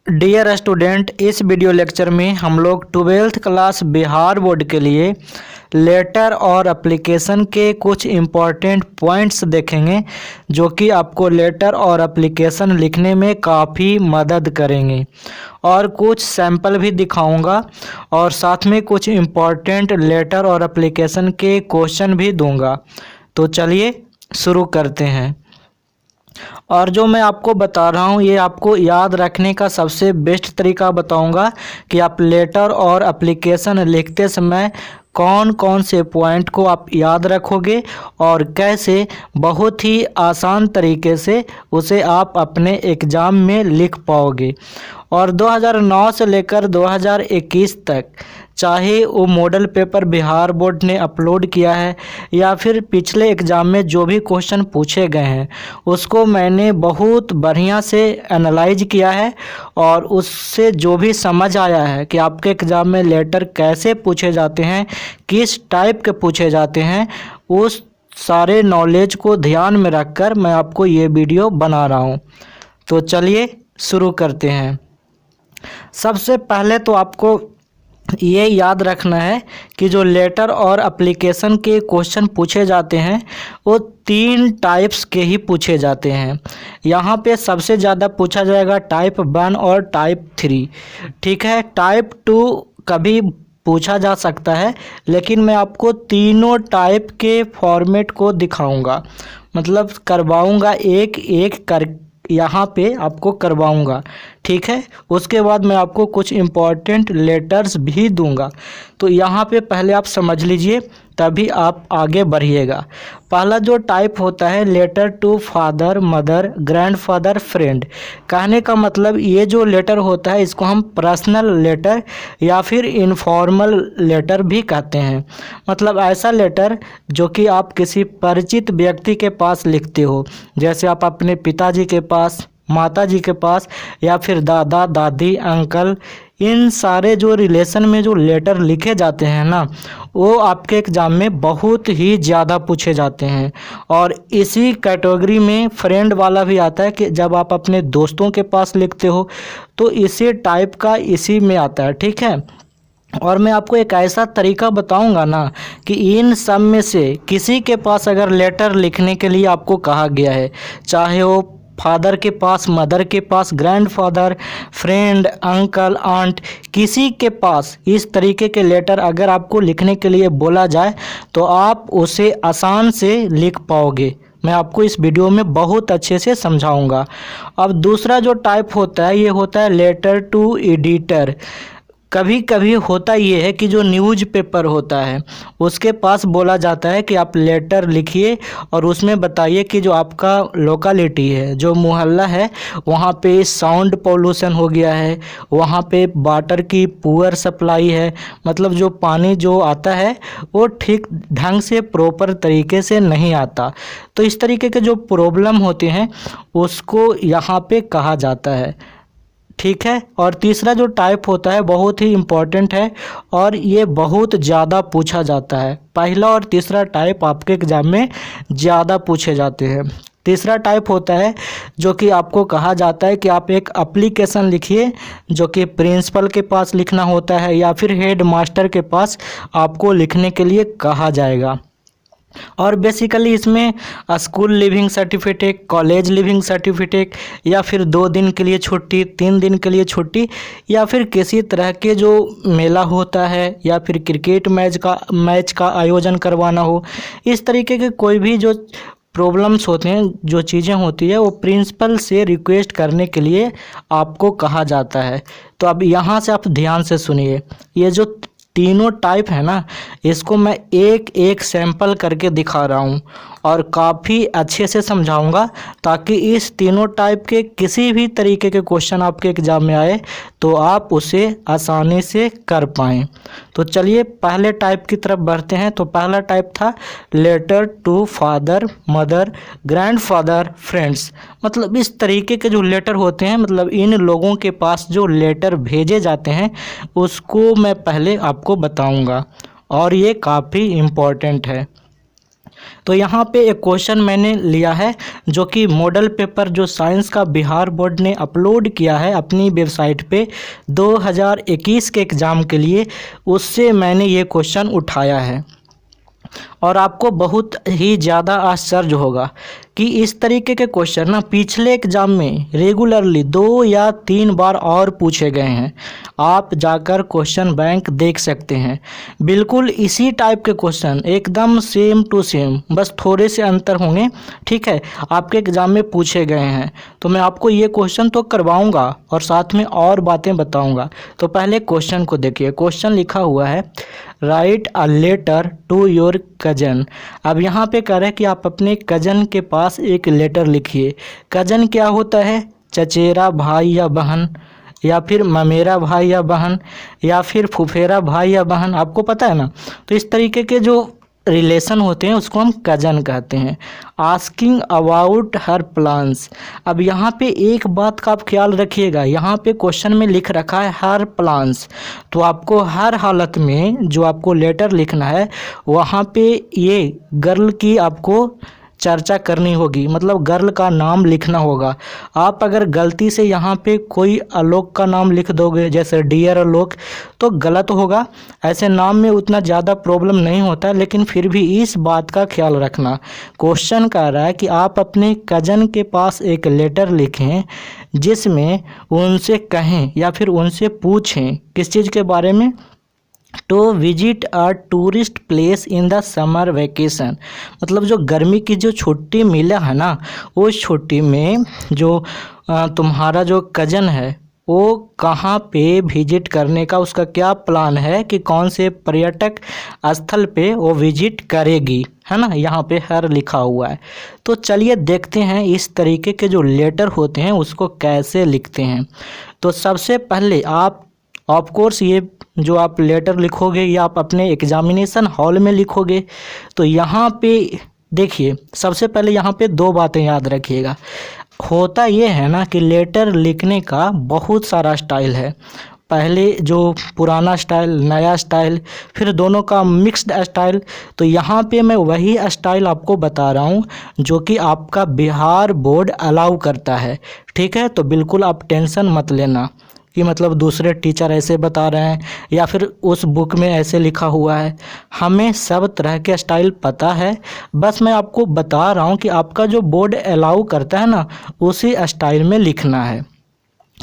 Dear student, इस video lecture में हम लोग 12th क्लास बिहार बोर्ड के लिए लेटर और एप्लीकेशन के कुछ इम्पॉर्टेंट पॉइंट्स देखेंगे जो कि आपको लेटर और एप्लीकेशन लिखने में काफ़ी मदद करेंगे। और कुछ सैंपल भी दिखाऊंगा और साथ में कुछ इम्पॉर्टेंट लेटर और एप्लीकेशन के क्वेश्चन भी दूंगा। तो चलिए शुरू करते हैं। और जो मैं आपको बता रहा हूँ ये आपको याद रखने का सबसे बेस्ट तरीका बताऊँगा कि आप लेटर और एप्लीकेशन लिखते समय कौन कौन से पॉइंट को आप याद रखोगे और कैसे बहुत ही आसान तरीके से उसे आप अपने एग्ज़ाम में लिख पाओगे। और 2009 से लेकर 2021 तक चाहे वो मॉडल पेपर बिहार बोर्ड ने अपलोड किया है या फिर पिछले एग्ज़ाम में जो भी क्वेश्चन पूछे गए हैं उसको मैंने बहुत बढ़िया से एनालाइज किया है और उससे जो भी समझ आया है कि आपके एग्ज़ाम में लेटर कैसे पूछे जाते हैं, किस टाइप के पूछे जाते हैं, उस सारे नॉलेज को ध्यान में रखकर मैं आपको ये वीडियो बना रहा हूँ। तो चलिए शुरू करते हैं। सबसे पहले तो आपको ये याद रखना है कि जो लेटर और एप्लीकेशन के क्वेश्चन पूछे जाते हैं वो 3 टाइप्स के ही पूछे जाते हैं। यहाँ पे सबसे ज़्यादा पूछा जाएगा टाइप 1 और टाइप 3। ठीक है, टाइप 2 कभी पूछा जा सकता है, लेकिन मैं आपको तीनों टाइप के फॉर्मेट को दिखाऊंगा, मतलब करवाऊंगा, एक एक कर यहाँ पे आपको करवाऊंगा। ठीक है, उसके बाद मैं आपको कुछ इम्पॉर्टेंट लेटर्स भी दूंगा। तो यहाँ पे पहले आप समझ लीजिए, तभी आप आगे बढ़िएगा। पहला जो टाइप होता है letter to father, mother, grandfather, friend. कहने का मतलब ये जो लेटर होता है इसको हम पर्सनल लेटर या फिर इनफॉर्मल लेटर भी कहते हैं। मतलब ऐसा लेटर जो कि आप किसी परिचित व्यक्ति के पास लिखते हो, जैसे आप अपने पिताजी के पास, माता जी के पास या फिर दादा दादी, अंकल, इन सारे जो रिलेशन में जो लेटर लिखे जाते हैं ना, वो आपके एग्ज़ाम में बहुत ही ज़्यादा पूछे जाते हैं। और इसी कैटेगरी में फ्रेंड वाला भी आता है कि जब आप अपने दोस्तों के पास लिखते हो तो इसी टाइप का इसी में आता है। ठीक है, और मैं आपको एक ऐसा तरीका बताऊंगा ना कि इन सब में से किसी के पास अगर लेटर लिखने के लिए आपको कहा गया है, चाहे वो फादर के पास, मदर के पास, ग्रैंडफादर, फ्रेंड, अंकल, आंट, किसी के पास इस तरीके के लेटर अगर आपको लिखने के लिए बोला जाए तो आप उसे आसान से लिख पाओगे। मैं आपको इस वीडियो में बहुत अच्छे से समझाऊंगा। अब दूसरा जो टाइप होता है ये होता है लेटर टू एडिटर। कभी कभी होता ये है कि जो न्यूज़ पेपर होता है उसके पास बोला जाता है कि आप लेटर लिखिए और उसमें बताइए कि जो आपका लोकेलिटी है, जो मोहल्ला है, वहाँ पे साउंड पोल्यूशन हो गया है, वहाँ पे वाटर की पुअर सप्लाई है, मतलब जो पानी जो आता है वो ठीक ढंग से प्रॉपर तरीके से नहीं आता। तो इस तरीके के जो प्रॉब्लम होते हैं उसको यहाँ पे कहा जाता है। ठीक है, और तीसरा जो टाइप होता है बहुत ही इम्पॉर्टेंट है और ये बहुत ज़्यादा पूछा जाता है। पहला और तीसरा टाइप आपके एग्ज़ाम में ज़्यादा पूछे जाते हैं। तीसरा टाइप होता है जो कि आपको कहा जाता है कि आप एक एप्लीकेशन लिखिए, जो कि प्रिंसिपल के पास लिखना होता है या फिर हेड मास्टर के पास आपको लिखने के लिए कहा जाएगा। और बेसिकली इसमें school leaving certificate, college leaving certificate या फिर 2 दिन के लिए छुट्टी, 3 दिन के लिए छुट्टी, या फिर किसी तरह के जो मेला होता है या फिर क्रिकेट मैच का आयोजन करवाना हो, इस तरीके के कोई भी जो प्रॉब्लम्स होते हैं, जो चीज़ें होती है, वो प्रिंसिपल से रिक्वेस्ट करने के लिए आपको कहा जाता है। तो अब यहाँ से आप ध्यान से सुनिए, ये जो तीनों टाइप है ना, इसको मैं एक एक सैंपल करके दिखा रहा हूँ और काफ़ी अच्छे से समझाऊंगा ताकि इस तीनों टाइप के किसी भी तरीके के क्वेश्चन आपके एग्ज़ाम में आए तो आप उसे आसानी से कर पाएँ। तो चलिए पहले टाइप की तरफ बढ़ते हैं। तो पहला टाइप था letter to father, mother, grandfather, friends. मतलब इस तरीके के जो लेटर होते हैं, मतलब इन लोगों के पास जो लेटर भेजे जाते हैं उसको मैं पहले आपको बताऊंगा और ये काफ़ी इम्पोर्टेंट है। तो यहाँ पे एक क्वेश्चन मैंने लिया है जो कि मॉडल पेपर जो साइंस का बिहार बोर्ड ने अपलोड किया है अपनी वेबसाइट पे 2021 के एग्ज़ाम के लिए, उससे मैंने ये क्वेश्चन उठाया है। और आपको बहुत ही ज़्यादा आश्चर्य होगा कि इस तरीके के क्वेश्चन ना पिछले एग्ज़ाम में रेगुलरली 2 या 3 बार और पूछे गए हैं। आप जाकर क्वेश्चन बैंक देख सकते हैं, बिल्कुल इसी टाइप के क्वेश्चन एकदम सेम टू सेम, बस थोड़े से अंतर होंगे, ठीक है, आपके एग्ज़ाम में पूछे गए हैं। तो मैं आपको ये क्वेश्चन तो करवाऊंगा और साथ में और बातें बताऊंगा। तो पहले क्वेश्चन को देखिए। क्वेश्चन लिखा हुआ है write a letter to your cousin. अब यहाँ पे कह रहे हैं कि आप अपने कजन के पास एक लेटर लिखिए। कजन क्या होता है? चचेरा भाई या बहन, या फिर ममेरा भाई या बहन, या फिर फुफेरा भाई या बहन, आपको पता है ना। तो इस तरीके के जो रिलेशन होते हैं उसको हम कजन कहते हैं। Asking about her plans. अब यहाँ पे एक बात का आप ख्याल रखिएगा, यहाँ पे क्वेश्चन में लिख रखा है हर प्लान्स, तो आपको हर हालत में जो आपको लेटर लिखना है वहाँ पे ये गर्ल की आपको चर्चा करनी होगी, मतलब गर्ल का नाम लिखना होगा। आप अगर गलती से यहाँ पे कोई आलोक का नाम लिख दोगे जैसे डियर आलोक, तो गलत होगा। ऐसे नाम में उतना ज़्यादा प्रॉब्लम नहीं होता, लेकिन फिर भी इस बात का ख्याल रखना। क्वेश्चन कह रहा है कि आप अपने कज़न के पास एक लेटर लिखें जिसमें उनसे कहें या फिर उनसे पूछें किस चीज़ के बारे में? To visit a tourist place in the summer vacation. मतलब जो गर्मी की जो छुट्टी मिला है ना, उस छुट्टी में जो तुम्हारा जो कज़न है वो कहाँ पे विजिट करने का उसका क्या प्लान है कि कौन से पर्यटक स्थल पे वो विजिट करेगी, है ना। यहाँ पे हर लिखा हुआ है। तो चलिए देखते हैं इस तरीके के जो लेटर होते हैं उसको कैसे लिखते हैं। तो सबसे पहले आप ऑफ कोर्स ये जो आप लेटर लिखोगे ये आप अपने एग्जामिनेशन हॉल में लिखोगे। तो यहाँ पे देखिए, सबसे पहले यहाँ पे 2 बातें याद रखिएगा। होता ये है ना कि लेटर लिखने का बहुत सारा स्टाइल है। पहले जो पुराना स्टाइल, नया स्टाइल, फिर दोनों का मिक्स्ड स्टाइल। तो यहाँ पे मैं वही स्टाइल आपको बता रहा हूँ जो कि आपका बिहार बोर्ड अलाउ करता है, ठीक है। तो बिल्कुल आप टेंशन मत लेना कि मतलब दूसरे टीचर ऐसे बता रहे हैं या फिर उस बुक में ऐसे लिखा हुआ है। हमें सब तरह के स्टाइल पता है, बस मैं आपको बता रहा हूँ कि आपका जो बोर्ड अलाउ करता है ना उसी स्टाइल में लिखना है।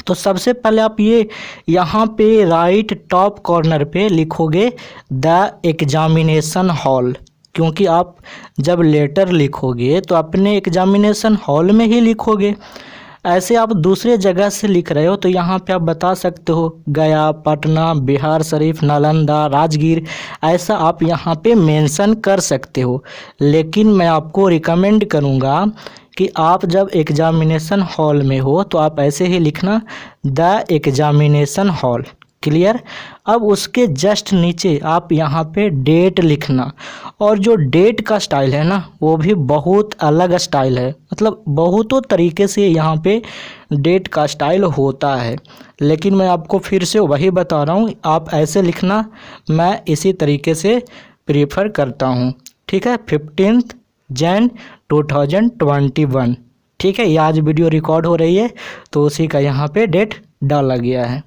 तो सबसे पहले आप ये यहाँ पे राइट टॉप कॉर्नर पे लिखोगे द एग्जामिनेशन हॉल, क्योंकि आप जब लेटर लिखोगे तो अपने एग्जामिनेशन हॉल में ही लिखोगे। ऐसे आप दूसरे जगह से लिख रहे हो तो यहाँ पे आप बता सकते हो गया, पटना, बिहार शरीफ, नालंदा, राजगीर, ऐसा आप यहाँ पे मेंशन कर सकते हो। लेकिन मैं आपको रिकमेंड करूँगा कि आप जब एग्जामिनेशन हॉल में हो तो आप ऐसे ही लिखना द एग्जामिनेशन हॉल। क्लियर। अब उसके जस्ट नीचे आप यहाँ पे डेट लिखना, और जो डेट का स्टाइल है ना वो भी बहुत अलग स्टाइल है, मतलब बहुतों तरीके से यहाँ पे डेट का स्टाइल होता है। लेकिन मैं आपको फिर से वही बता रहा हूँ, आप ऐसे लिखना, मैं इसी तरीके से प्रीफर करता हूँ, ठीक है। 15 जन 2021, ठीक है। ये आज वीडियो रिकॉर्ड हो रही है तो उसी का यहाँ पे डेट डाला गया है।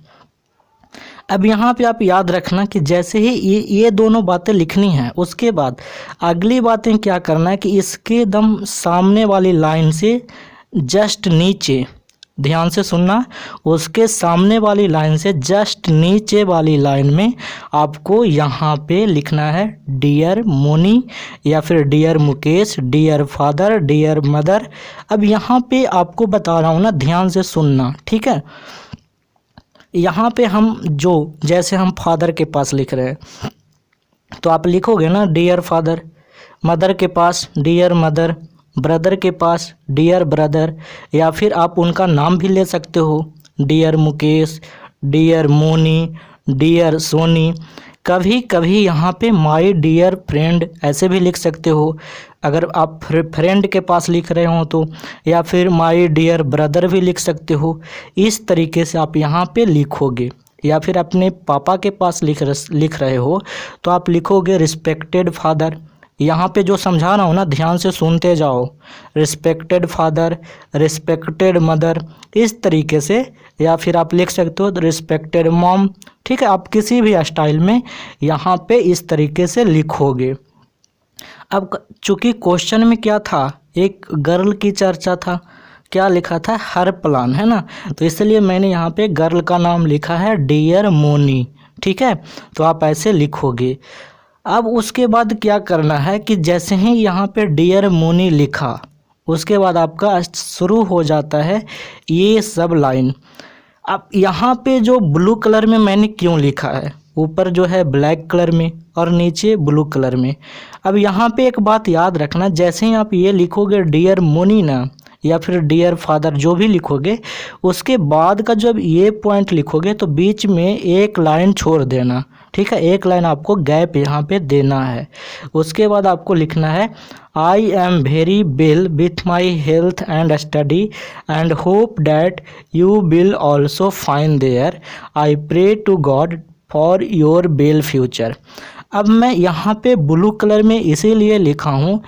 अब यहाँ पे आप याद रखना कि जैसे ही ये दोनों बातें लिखनी हैं, उसके बाद अगली बातें क्या करना है कि इसके एकदम सामने वाली लाइन से जस्ट नीचे, ध्यान से सुनना, उसके सामने वाली लाइन से जस्ट नीचे वाली लाइन में आपको यहाँ पे लिखना है डियर मोनी या फिर dear Mukesh, dear father, dear mother. अब यहाँ पे आपको बता रहा हूँ ना, ध्यान से सुनना, ठीक है। यहाँ पे हम जो जैसे हम फादर के पास लिख रहे हैं तो आप लिखोगे ना डियर फादर, मदर के पास डियर मदर, ब्रदर के पास डियर ब्रदर, या फिर आप उनका नाम भी ले सकते हो, dear Mukesh, dear Moni, dear Soni. कभी कभी यहाँ पे माय डियर फ्रेंड ऐसे भी लिख सकते हो अगर आप फ्रेंड के पास लिख रहे हो तो, या फिर माय डियर ब्रदर भी लिख सकते हो। इस तरीके से आप यहाँ पे लिखोगे। या फिर अपने पापा के पास लिख रहे हो तो आप लिखोगे रिस्पेक्टेड फादर, यहाँ पे जो समझा रहा हूँ ना ध्यान से सुनते जाओ। रिस्पेक्टेड फादर, रिस्पेक्टेड मदर, इस तरीके से, या फिर आप लिख सकते हो रिस्पेक्टेड मॉम। ठीक है, आप किसी भी स्टाइल में यहाँ पे इस तरीके से लिखोगे। अब चूंकि क्वेश्चन में क्या था, एक गर्ल की चर्चा था, क्या लिखा था, हर प्लान, है ना, तो इसलिए मैंने यहाँ पे गर्ल का नाम लिखा है डियर मोनी। ठीक है, तो आप ऐसे लिखोगे। अब उसके बाद क्या करना है कि जैसे ही यहाँ पे डियर मोनी लिखा, उसके बाद आपका शुरू हो जाता है ये सब लाइन। अब यहाँ पे जो ब्लू कलर में मैंने क्यों लिखा है, ऊपर जो है ब्लैक कलर में और नीचे ब्लू कलर में। अब यहाँ पे एक बात याद रखना, जैसे ही आप ये लिखोगे डियर मोनी ना, या फिर डियर फादर, जो भी लिखोगे, उसके बाद का जब ये पॉइंट लिखोगे तो बीच में एक लाइन छोड़ देना। ठीक है, एक लाइन आपको गैप यहाँ पे देना है। उसके बाद आपको लिखना है I am very well with my health and study and hope that you will also find there. I pray to God for your well future. अब मैं यहाँ पे ब्लू कलर में इसीलिए लिखा हूँ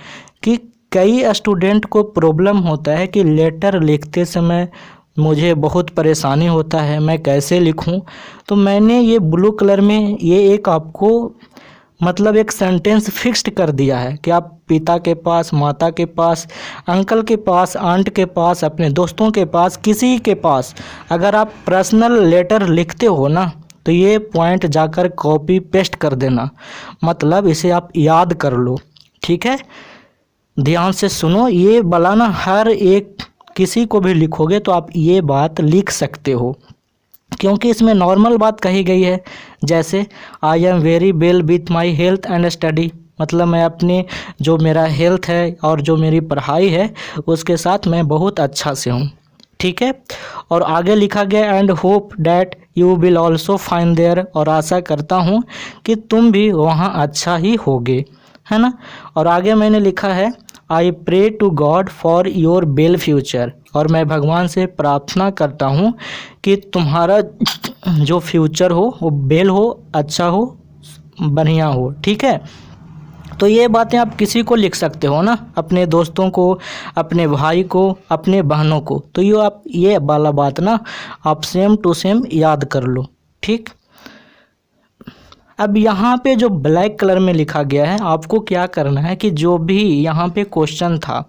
कि कई स्टूडेंट को प्रॉब्लम होता है कि लेटर लिखते समय मुझे बहुत परेशानी होता है, मैं कैसे लिखूं। तो मैंने ये ब्लू कलर में ये एक आपको मतलब एक सेंटेंस फिक्स्ड कर दिया है कि आप पिता के पास, माता के पास, अंकल के पास, आंट के पास, अपने दोस्तों के पास, किसी के पास अगर आप पर्सनल लेटर लिखते हो ना, तो ये पॉइंट जाकर कॉपी पेस्ट कर देना, मतलब इसे आप याद कर लो। ठीक है, ध्यान से सुनो, ये वाला ना हर एक किसी को भी लिखोगे तो आप ये बात लिख सकते हो, क्योंकि इसमें नॉर्मल बात कही गई है। जैसे आई am very well with my health and study, मतलब मैं अपने जो मेरा हेल्थ है और जो मेरी पढ़ाई है उसके साथ मैं बहुत अच्छा से हूँ। ठीक है, और आगे लिखा गया and hope that you will also find there, और आशा करता हूँ कि तुम भी वहाँ अच्छा ही होगे, है ना। और आगे मैंने लिखा है I pray to God for your well future, और मैं भगवान से प्रार्थना करता हूँ कि तुम्हारा जो फ्यूचर हो वो वेल हो, अच्छा हो, बढ़िया हो। ठीक है, तो ये बातें आप किसी को लिख सकते हो ना, अपने दोस्तों को, अपने भाई को, अपने बहनों को। तो ये आप ये वाला बात ना आप सेम टू सेम याद कर लो। ठीक, अब यहाँ पे जो ब्लैक कलर में लिखा गया है, आपको क्या करना है कि जो भी यहाँ पे क्वेश्चन था,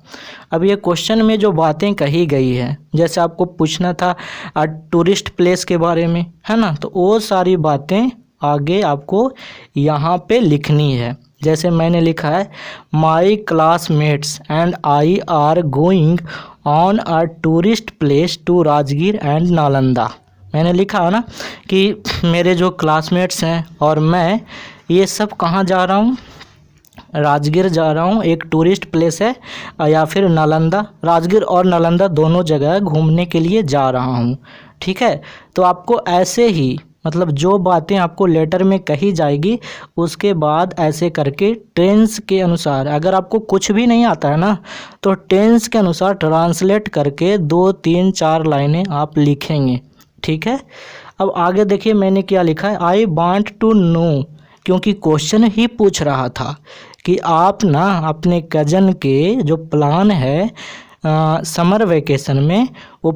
अब ये क्वेश्चन में जो बातें कही गई है, जैसे आपको पूछना था टूरिस्ट प्लेस के बारे में, है ना, तो वो सारी बातें आगे आपको यहाँ पे लिखनी है। जैसे मैंने लिखा है my classmates and I are going on a tourist place to Rajgir and Nalanda. मैंने लिखा है ना कि मेरे जो क्लासमेट्स हैं और मैं ये सब कहाँ जा रहा हूँ, राजगीर जा रहा हूँ, एक टूरिस्ट प्लेस है, या फिर नालंदा, राजगीर और नालंदा दोनों जगह घूमने के लिए जा रहा हूँ। ठीक है, तो आपको ऐसे ही मतलब जो बातें आपको लेटर में कही जाएगी उसके बाद ऐसे करके टेंस के अनुसार, अगर आपको कुछ भी नहीं आता है ना तो टेंस के अनुसार ट्रांसलेट करके 2, 3, 4 लाइनें आप लिखेंगे। ठीक है, अब आगे देखिए मैंने क्या लिखा है आई वांट टू नो, क्योंकि क्वेश्चन ही पूछ रहा था कि आप ना अपने कज़न के जो प्लान है समर वेकेशन में वो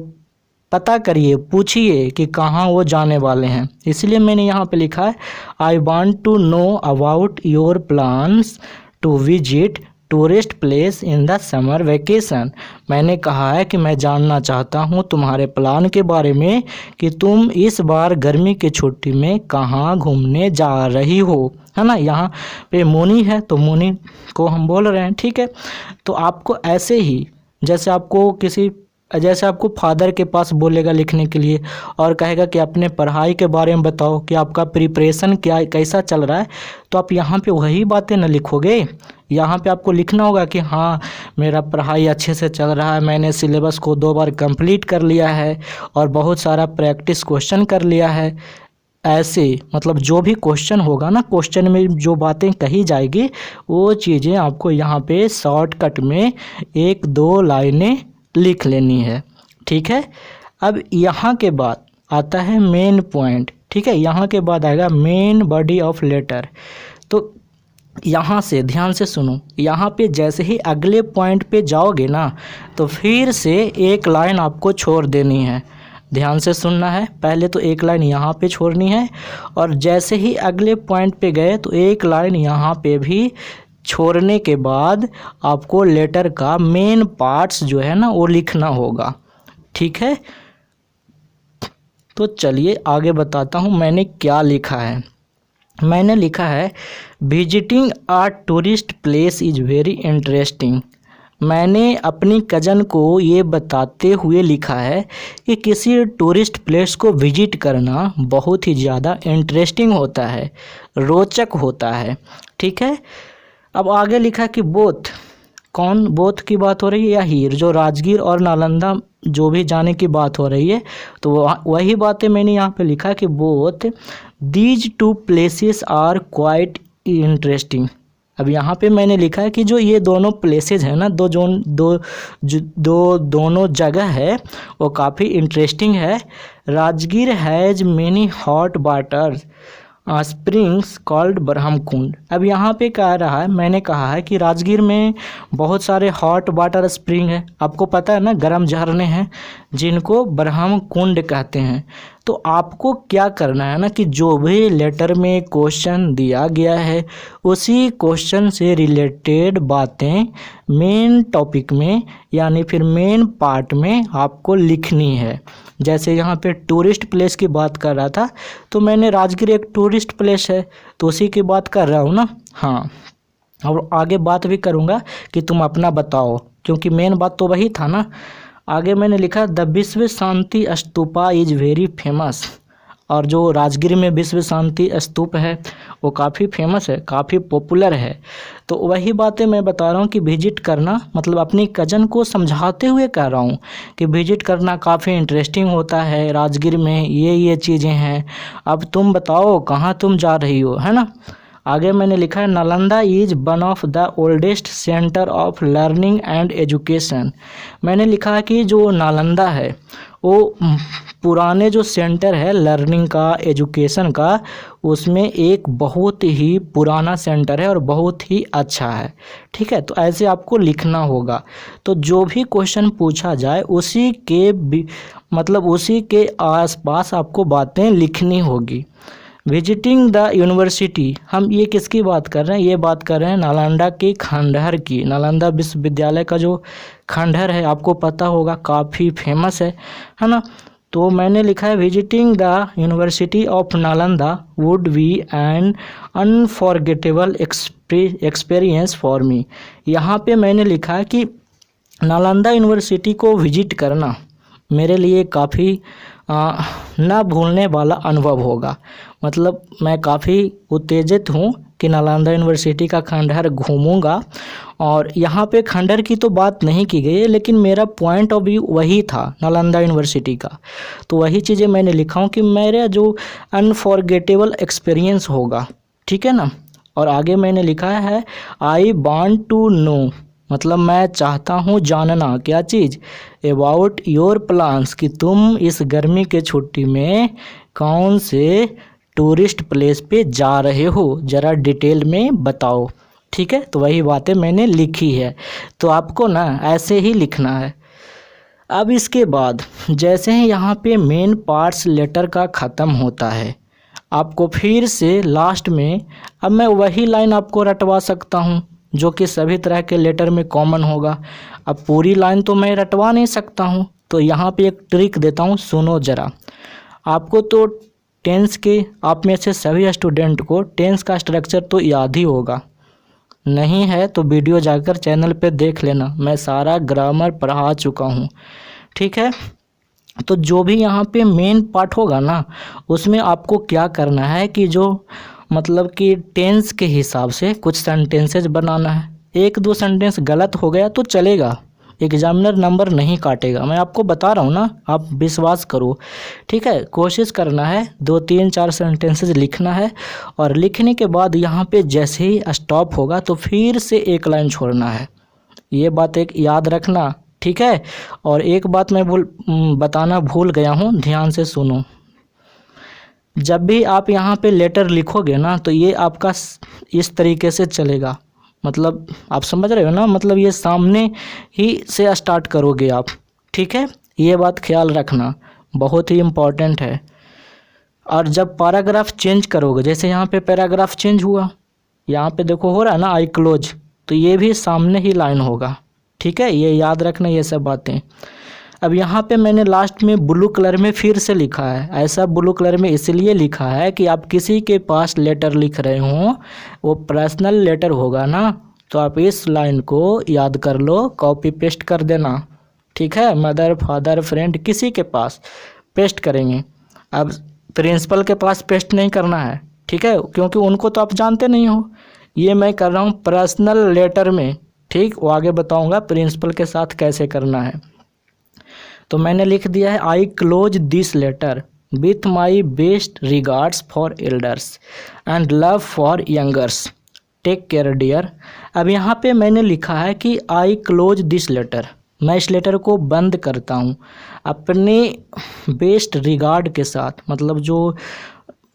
पता करिए, पूछिए कि कहाँ वो जाने वाले हैं। इसलिए मैंने यहाँ पे लिखा है I want to know about your plans to visit tourist place in the summer vacation. मैंने कहा है कि मैं जानना चाहता हूँ तुम्हारे प्लान के बारे में कि तुम इस बार गर्मी की छुट्टी में कहाँ घूमने जा रही हो, है ना। यहाँ पे मोनी है तो मोनी को हम बोल रहे हैं। ठीक है, तो आपको ऐसे ही जैसे आपको फादर के पास बोलेगा लिखने के लिए और कहेगा कि अपने पढ़ाई के बारे में बताओ कि आपका प्रिपरेशन कैसा चल रहा है, तो आप यहाँ पे वही बातें न लिखोगे। यहाँ पे आपको लिखना होगा कि हाँ मेरा पढ़ाई अच्छे से चल रहा है, मैंने सिलेबस को 2 बार कंप्लीट कर लिया है और बहुत सारा प्रैक्टिस क्वेश्चन कर लिया है। ऐसे मतलब जो भी क्वेश्चन होगा ना, क्वेश्चन में जो बातें कही जाएगी वो चीज़ें आपको यहाँ पे शॉर्टकट में 1-2 लाइनें लिख लेनी है। ठीक है, अब यहाँ के बाद आता है मेन पॉइंट। ठीक है, यहाँ के बाद आएगा मेन बॉडी ऑफ लेटर। तो यहाँ से ध्यान से सुनो, यहाँ पे जैसे ही अगले पॉइंट पे जाओगे ना तो फिर से एक लाइन आपको छोड़ देनी है। ध्यान से सुनना है, पहले तो एक लाइन यहाँ पे छोड़नी है और जैसे ही अगले पॉइंट पे गए तो एक लाइन यहाँ पे भी छोड़ने के बाद आपको लेटर का मेन पार्ट्स जो है ना वो लिखना होगा। ठीक है, तो चलिए आगे बताता हूँ मैंने क्या लिखा है। मैंने लिखा है visiting a tourist place is very interesting. मैंने अपनी कज़न को ये बताते हुए लिखा है कि किसी टूरिस्ट प्लेस को विजिट करना बहुत ही ज़्यादा इंटरेस्टिंग होता है, रोचक होता है। ठीक है, अब आगे लिखा कि बोथ, कौन बोथ की बात हो रही है या हीर, जो राजगीर और नालंदा जो भी जाने की बात हो रही है तो वही बातें मैंने यहाँ पे लिखा कि both these two places are quite interesting. अब यहाँ पे मैंने लिखा है कि जो ये दोनों प्लेसेस हैं ना, दोनों जगह है वो काफ़ी इंटरेस्टिंग है। Rajgir has many hot water springs called Brahmakund. अब यहाँ पे कह रहा है, मैंने कहा है कि राजगीर में बहुत सारे हॉट वाटर स्प्रिंग है, आपको पता है ना, गर्म झरने हैं जिनको ब्रह्मकुंड कहते हैं। तो आपको क्या करना है ना कि जो भी लेटर में क्वेश्चन दिया गया है उसी क्वेश्चन से रिलेटेड बातें मेन टॉपिक में यानी फिर मेन पार्ट में आपको लिखनी है। जैसे यहाँ पे टूरिस्ट प्लेस की बात कर रहा था तो मैंने राजगीर एक टूरिस्ट प्लेस है तो उसी की बात कर रहा हूँ ना। हाँ, और आगे बात भी करूँगा कि तुम अपना बताओ, क्योंकि मेन बात तो वही था ना। आगे मैंने लिखा द विश्व शांति स्तूपा इज़ वेरी फेमस। और जो राजगीर में विश्व शांति स्तूप है वो काफ़ी फेमस है, काफ़ी पॉपुलर है। तो वही बातें मैं बता रहा हूँ कि विजिट करना, मतलब अपनी कज़न को समझाते हुए कह रहा हूँ कि विजिट करना काफ़ी इंटरेस्टिंग होता है, राजगीर में ये चीज़ें हैं। अब तुम बताओ कहाँ तुम जा रही हो, है ना। आगे मैंने लिखा है Nalanda is one of the oldest centre of learning and education. मैंने लिखा है कि जो नालंदा है वो पुराने जो सेंटर है लर्निंग का, एजुकेशन का, उसमें एक बहुत ही पुराना सेंटर है और बहुत ही अच्छा है। ठीक है, तो ऐसे आपको लिखना होगा। तो जो भी क्वेश्चन पूछा जाए उसी के आसपास आपको बातें लिखनी होगी। विजिटिंग द यूनिवर्सिटी, हम ये किसकी बात कर रहे हैं, ये बात कर रहे हैं नालंदा के खंडहर की। नालंदा विश्वविद्यालय का जो खंडहर है आपको पता होगा, काफ़ी फेमस है ना। तो मैंने लिखा है visiting the university of Nalanda would be an unforgettable experience for me. यहाँ पे मैंने लिखा है कि नालंदा यूनिवर्सिटी को विजिट करना मेरे लिए काफ़ी ना भूलने वाला अनुभव होगा। मतलब मैं काफ़ी उत्तेजित हूँ कि नालंदा यूनिवर्सिटी का खंडहर घूमूंगा। और यहाँ पे खंडहर की तो बात नहीं की गई है, लेकिन मेरा पॉइंट ऑफ व्यू वही था नालंदा यूनिवर्सिटी का। तो वही चीज़ें मैंने लिखा हूँ कि मेरा जो अनफॉरगेटेबल एक्सपीरियंस होगा। ठीक है ना। और आगे मैंने लिखा है आई वांट टू नो, मतलब मैं चाहता हूँ जानना, क्या चीज़, अबाउट योर प्लान्स, कि तुम इस गर्मी के छुट्टी में कौन से टूरिस्ट प्लेस पे जा रहे हो, ज़रा डिटेल में बताओ। ठीक है, तो वही बातें मैंने लिखी है। तो आपको ना ऐसे ही लिखना है। अब इसके बाद जैसे ही यहाँ पे मेन पार्ट्स लेटर का ख़त्म होता है, आपको फिर से लास्ट में, अब मैं वही लाइन आपको रटवा सकता हूँ जो कि सभी तरह के लेटर में कॉमन होगा। अब पूरी लाइन तो मैं रटवा नहीं सकता हूँ, तो यहाँ पे एक ट्रिक देता हूँ, सुनो ज़रा। आपको तो टेंस के, आप में से सभी स्टूडेंट को टेंस का स्ट्रक्चर तो याद ही होगा, नहीं है तो वीडियो जाकर चैनल पे देख लेना, मैं सारा ग्रामर पढ़ा चुका हूँ। ठीक है, तो जो भी यहाँ पे मेन पार्ट होगा ना उसमें आपको क्या करना है कि जो मतलब कि टेंस के हिसाब से कुछ सेंटेंसेज बनाना है। एक दो सेंटेंस गलत हो गया तो चलेगा, एग्जामिनर नंबर नहीं काटेगा, मैं आपको बता रहा हूँ ना, आप विश्वास करो। ठीक है, कोशिश करना है 2-3-4 सेंटेंसेज लिखना है और लिखने के बाद यहाँ पे जैसे ही स्टॉप होगा तो फिर से एक लाइन छोड़ना है। ये बात एक याद रखना। ठीक है, और एक बात मैं बताना भूल गया हूँ, ध्यान से सुनो। जब भी आप यहाँ पे लेटर लिखोगे ना तो ये आपका इस तरीके से चलेगा, मतलब आप समझ रहे हो ना, मतलब ये सामने ही से स्टार्ट करोगे आप, ठीक है। ये बात ख्याल रखना, बहुत ही इम्पोर्टेंट है। और जब पैराग्राफ चेंज करोगे, जैसे यहाँ पे पैराग्राफ चेंज हुआ, यहाँ पे देखो हो रहा है ना आई क्लोज, तो ये भी सामने ही लाइन होगा, ठीक है। ये याद रखना ये सब बातें। अब यहाँ पे मैंने लास्ट में ब्लू कलर में फिर से लिखा है, ऐसा ब्लू कलर में इसलिए लिखा है कि आप किसी के पास लेटर लिख रहे हो, वो पर्सनल लेटर होगा ना, तो आप इस लाइन को याद कर लो, कॉपी पेस्ट कर देना, ठीक है। मदर फादर फ्रेंड किसी के पास पेस्ट करेंगे, अब प्रिंसिपल के पास पेस्ट नहीं करना है, ठीक है, क्योंकि उनको तो आप जानते नहीं हो। ये मैं कर रहा हूँ पर्सनल लेटर में, ठीक, वो आगे बताऊँगा प्रिंसिपल के साथ कैसे करना है। तो मैंने लिख दिया है I close this letter with my best regards for elders and love for youngers, take care dear. अब यहाँ पे मैंने लिखा है कि आई क्लोज दिस लेटर, मैं इस लेटर को बंद करता हूँ अपने बेस्ट रिगार्ड के साथ, मतलब जो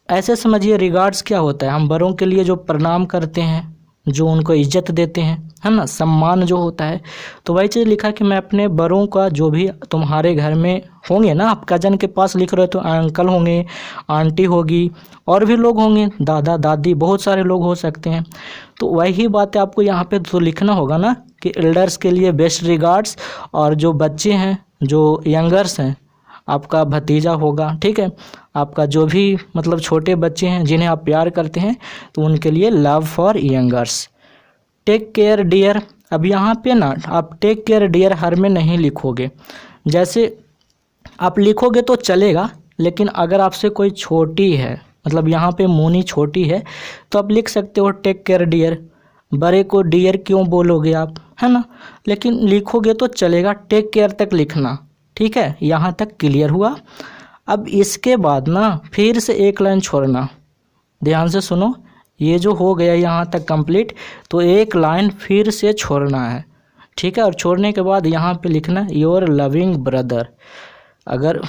ऐसे समझिए रिगार्ड्स क्या होता है, हम बड़ों के लिए जो प्रणाम करते हैं, जो उनको इज्जत देते हैं, है ना, सम्मान जो होता है। तो वही चीज़ लिखा कि मैं अपने बड़ों का, जो भी तुम्हारे घर में होंगे ना, आप कजन के पास लिख रहे हो तो अंकल होंगे, आंटी होगी, और भी लोग होंगे, दादा दादी, बहुत सारे लोग हो सकते हैं। तो वही बात है आपको यहाँ पे तो लिखना होगा ना कि एल्डर्स के लिए बेस्ट रिगार्ड्स, और जो बच्चे हैं, जो यंगर्स हैं, आपका भतीजा होगा, ठीक है, आपका जो भी मतलब छोटे बच्चे हैं जिन्हें आप प्यार करते हैं, तो उनके लिए love for youngers, take care dear. अब यहाँ पे ना आप टेक केयर डियर हर में नहीं लिखोगे, जैसे आप लिखोगे तो चलेगा, लेकिन अगर आपसे कोई छोटी है, मतलब यहाँ पे मोनी छोटी है, तो आप लिख सकते हो टेक केयर डियर। बड़े को डियर क्यों बोलोगे आप, है ना, लेकिन लिखोगे तो चलेगा, टेक केयर तक लिखना, ठीक है। यहाँ तक क्लियर हुआ। अब इसके बाद ना फिर से एक लाइन छोड़ना, ध्यान से सुनो, ये जो हो गया यहाँ तक कंप्लीट, तो एक लाइन फिर से छोड़ना है, ठीक है। और छोड़ने के बाद यहाँ पे लिखना योर लविंग ब्रदर। अगर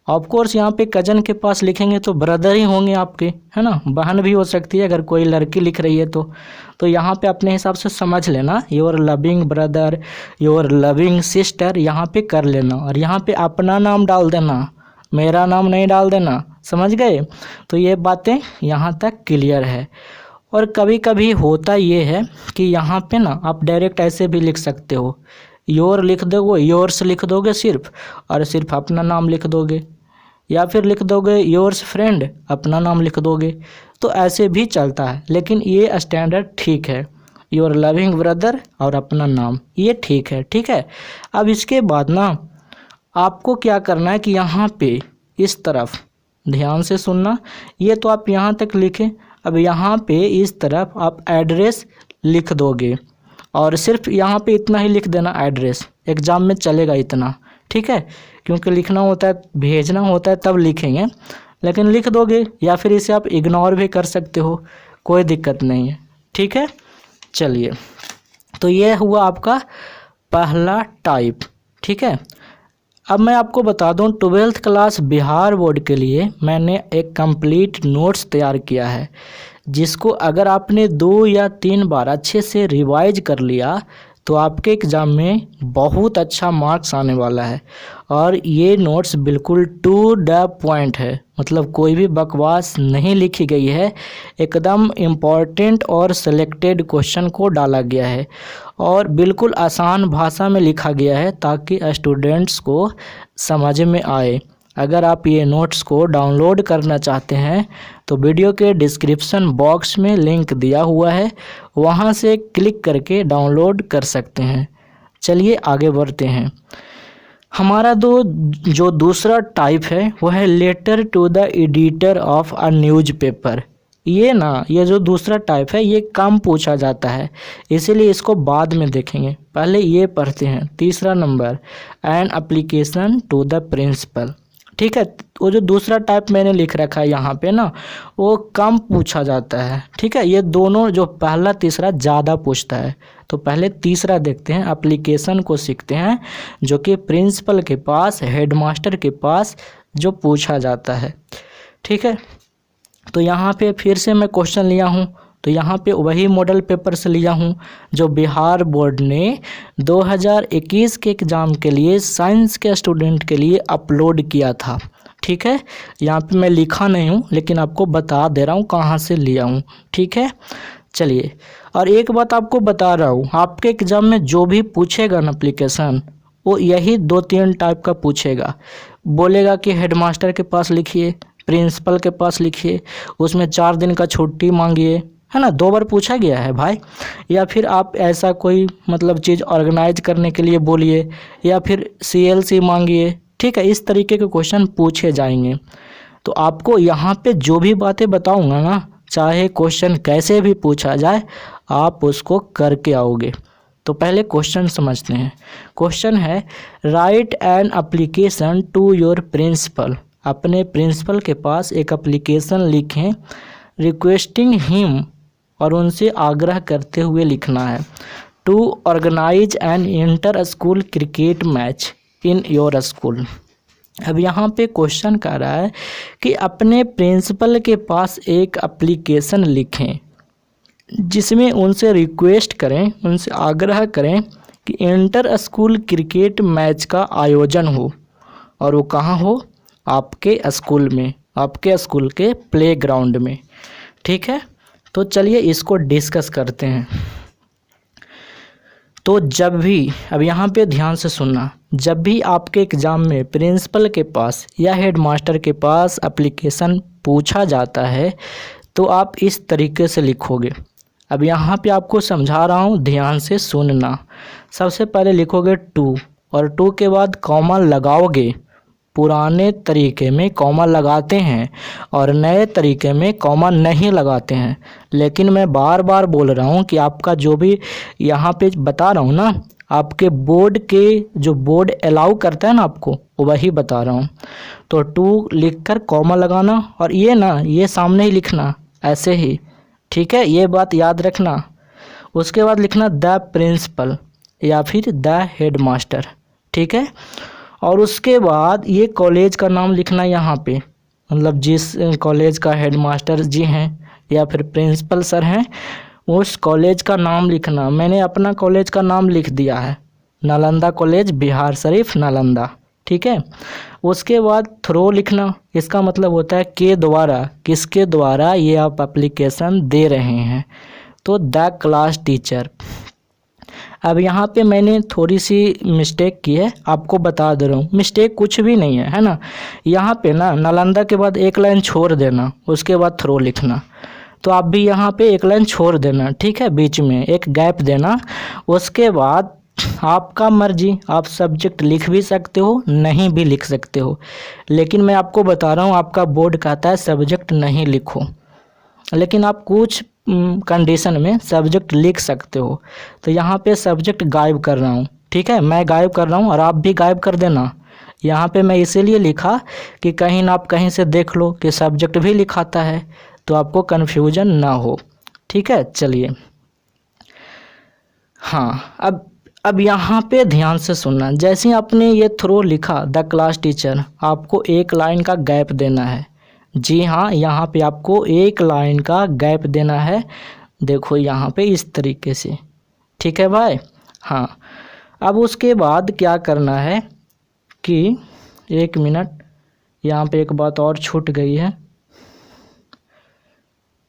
ऑफ कोर्स यहाँ पे कजन के पास लिखेंगे तो ब्रदर ही होंगे आपके, है ना, बहन भी हो सकती है अगर कोई लड़की लिख रही है तो यहाँ पे अपने हिसाब से समझ लेना, your loving brother, your loving sister यहाँ पे कर लेना, और यहाँ पे अपना नाम डाल देना, मेरा नाम नहीं डाल देना, समझ गए। तो ये बातें यहाँ तक क्लियर है। और कभी कभी होता ये है कि यहाँ पे ना आप डायरेक्ट ऐसे भी लिख सकते हो, योर लिख दोगे, योर्स लिख दोगे सिर्फ, और सिर्फ अपना नाम लिख दोगे, या फिर लिख दोगे योर्स फ्रेंड, अपना नाम लिख दोगे, तो ऐसे भी चलता है। लेकिन ये स्टैंडर्ड ठीक है, योर लविंग ब्रदर और अपना नाम, ये ठीक है, ठीक है। अब इसके बाद ना आपको क्या करना है कि यहाँ पे इस तरफ ध्यान से सुनना, ये तो आप यहाँ तक लिखें, अब यहाँ पे इस तरफ आप एड्रेस लिख दोगे, और सिर्फ यहाँ पे इतना ही लिख देना एड्रेस, एग्ज़ाम में चलेगा इतना, ठीक है, क्योंकि लिखना होता है, भेजना होता है तब लिखेंगे, लेकिन लिख दोगे, या फिर इसे आप इग्नोर भी कर सकते हो, कोई दिक्कत नहीं है, ठीक है। चलिए, तो ये हुआ आपका पहला टाइप, ठीक है। अब मैं आपको बता दूं 12th क्लास बिहार बोर्ड के लिए मैंने एक कंप्लीट नोट्स तैयार किया है, जिसको अगर आपने 2 या 3 बार अच्छे से रिवाइज कर लिया तो आपके एग्ज़ाम में बहुत अच्छा मार्क्स आने वाला है। और ये नोट्स बिल्कुल टू द पॉइंट है, मतलब कोई भी बकवास नहीं लिखी गई है, एकदम इम्पॉर्टेंट और सिलेक्टेड क्वेश्चन को डाला गया है, और बिल्कुल आसान भाषा में लिखा गया है ताकि स्टूडेंट्स को समझ में आए। अगर आप ये नोट्स को डाउनलोड करना चाहते हैं तो वीडियो के डिस्क्रिप्शन बॉक्स में लिंक दिया हुआ है, वहां से क्लिक करके डाउनलोड कर सकते हैं। चलिए आगे बढ़ते हैं। हमारा जो दूसरा टाइप है वह है letter to the editor of a newspaper. ये जो दूसरा टाइप है ये कम पूछा जाता है, इसीलिए इसको बाद में देखेंगे, पहले ये पढ़ते हैं। तीसरा number, an application to the principal, ठीक है। वो जो दूसरा टाइप मैंने लिख रखा है यहाँ पे ना, वो कम पूछा जाता है, ठीक है। ये दोनों जो पहला तीसरा ज़्यादा पूछता है, तो पहले तीसरा देखते हैं, एप्लीकेशन को सीखते हैं, जो कि प्रिंसिपल के पास, हेडमास्टर के पास जो पूछा जाता है, ठीक है। तो यहाँ पे फिर से मैं क्वेश्चन लिया हूँ, तो यहाँ पे वही मॉडल पेपर से लिया हूँ जो बिहार बोर्ड ने 2021 के एग्ज़ाम के लिए साइंस के स्टूडेंट के लिए अपलोड किया था। ठीक है, यहाँ पे मैं लिखा नहीं हूँ लेकिन आपको बता दे रहा हूँ कहाँ से लिया हूँ। ठीक है, चलिए। और एक बात आपको बता रहा हूँ, आपके एग्ज़ाम में जो भी पूछेगा ना एप्लीकेशन, वो यही 2-3 टाइप का पूछेगा। बोलेगा कि हेडमास्टर के पास लिखिए, प्रिंसिपल के पास लिखिए, उसमें 4 दिन का छुट्टी मांगिए, है ना, 2 बार पूछा गया है भाई। या फिर आप ऐसा कोई मतलब चीज़ ऑर्गेनाइज करने के लिए बोलिए, या फिर CLC मांगिए। ठीक है, इस तरीके के क्वेश्चन पूछे जाएंगे। तो आपको यहाँ पे जो भी बातें बताऊँगा ना, चाहे क्वेश्चन कैसे भी पूछा जाए, आप उसको करके आओगे। तो पहले क्वेश्चन समझते हैं। क्वेश्चन है, write an application to your principal. अपने प्रिंसिपल के पास एक एप्लीकेशन लिखें, रिक्वेस्टिंग हिम, और उनसे आग्रह करते हुए लिखना है, to organise an inter school cricket match in your school. अब यहाँ पे क्वेश्चन कर रहा है कि अपने प्रिंसिपल के पास एक एप्लीकेशन लिखें जिसमें उनसे रिक्वेस्ट करें, उनसे आग्रह करें कि इंटर स्कूल क्रिकेट मैच का आयोजन हो, और वो कहाँ हो, आपके स्कूल में, आपके स्कूल के प्लेग्राउंड में। ठीक है, तो चलिए इसको डिस्कस करते हैं। तो जब भी, अब यहाँ पे ध्यान से सुनना, जब भी आपके एग्ज़ाम में प्रिंसिपल के पास या हेडमास्टर के पास एप्लीकेशन पूछा जाता है तो आप इस तरीके से लिखोगे। अब यहाँ पे आपको समझा रहा हूँ, ध्यान से सुनना। सबसे पहले लिखोगे टू, और टू के बाद कॉमा लगाओगे। पुराने तरीके में कॉमा लगाते हैं और नए तरीके में कॉमा नहीं लगाते हैं, लेकिन मैं बार बार बोल रहा हूँ कि आपका जो भी यहाँ पे बता रहा हूँ ना, आपके बोर्ड के जो बोर्ड अलाउ करता है ना आपको, वही बता रहा हूँ। तो टू लिखकर कॉमा लगाना, और ये ना, ये सामने ही लिखना ऐसे ही। ठीक है, ये बात याद रखना। उसके बाद लिखना द प्रिंसिपल या फिर द हेडमास्टर। ठीक है, और उसके बाद ये कॉलेज का नाम लिखना यहाँ पे, मतलब जिस कॉलेज का हेडमास्टर जी हैं या फिर प्रिंसिपल सर हैं, उस कॉलेज का नाम लिखना। मैंने अपना कॉलेज का नाम लिख दिया है, नालंदा कॉलेज, बिहार शरीफ, नालंदा। ठीक है, उसके बाद थ्रो लिखना। इसका मतलब होता है के द्वारा, किसके द्वारा ये आप एप्लीकेशन दे रहे हैं, तो द क्लास टीचर। अब यहाँ पे मैंने थोड़ी सी मिस्टेक की है, आपको बता दे रहा हूँ। मिस्टेक कुछ भी नहीं है, है ना। यहाँ पे ना नालंदा के बाद एक लाइन छोड़ देना, उसके बाद थ्रो लिखना। तो आप भी यहाँ पे एक लाइन छोड़ देना, ठीक है, बीच में एक गैप देना। उसके बाद आपका मर्जी, आप सब्जेक्ट लिख भी सकते हो, नहीं भी लिख सकते हो, लेकिन मैं आपको बता रहा हूँ आपका बोर्ड कहता है सब्जेक्ट नहीं लिखो, लेकिन आप कुछ कंडीशन में सब्जेक्ट लिख सकते हो। तो यहाँ पे सब्जेक्ट गायब कर रहा हूँ, ठीक है, मैं गायब कर रहा हूँ और आप भी गायब कर देना। यहाँ पे मैं इसीलिए लिखा कि कहीं ना आप कहीं से देख लो कि सब्जेक्ट भी लिखाता है, तो आपको कन्फ्यूजन ना हो। ठीक है, चलिए। हाँ, अब यहाँ पे ध्यान से सुनना। जैसे ही आपने ये थ्रो लिखा द क्लास टीचर, आपको एक लाइन का गैप देना है। जी हाँ, यहाँ पे आपको एक लाइन का गैप देना है। देखो यहाँ पे इस तरीके से, ठीक है भाई। हाँ, अब उसके बाद क्या करना है कि 1 मिनट, यहाँ पे एक बात और छूट गई है।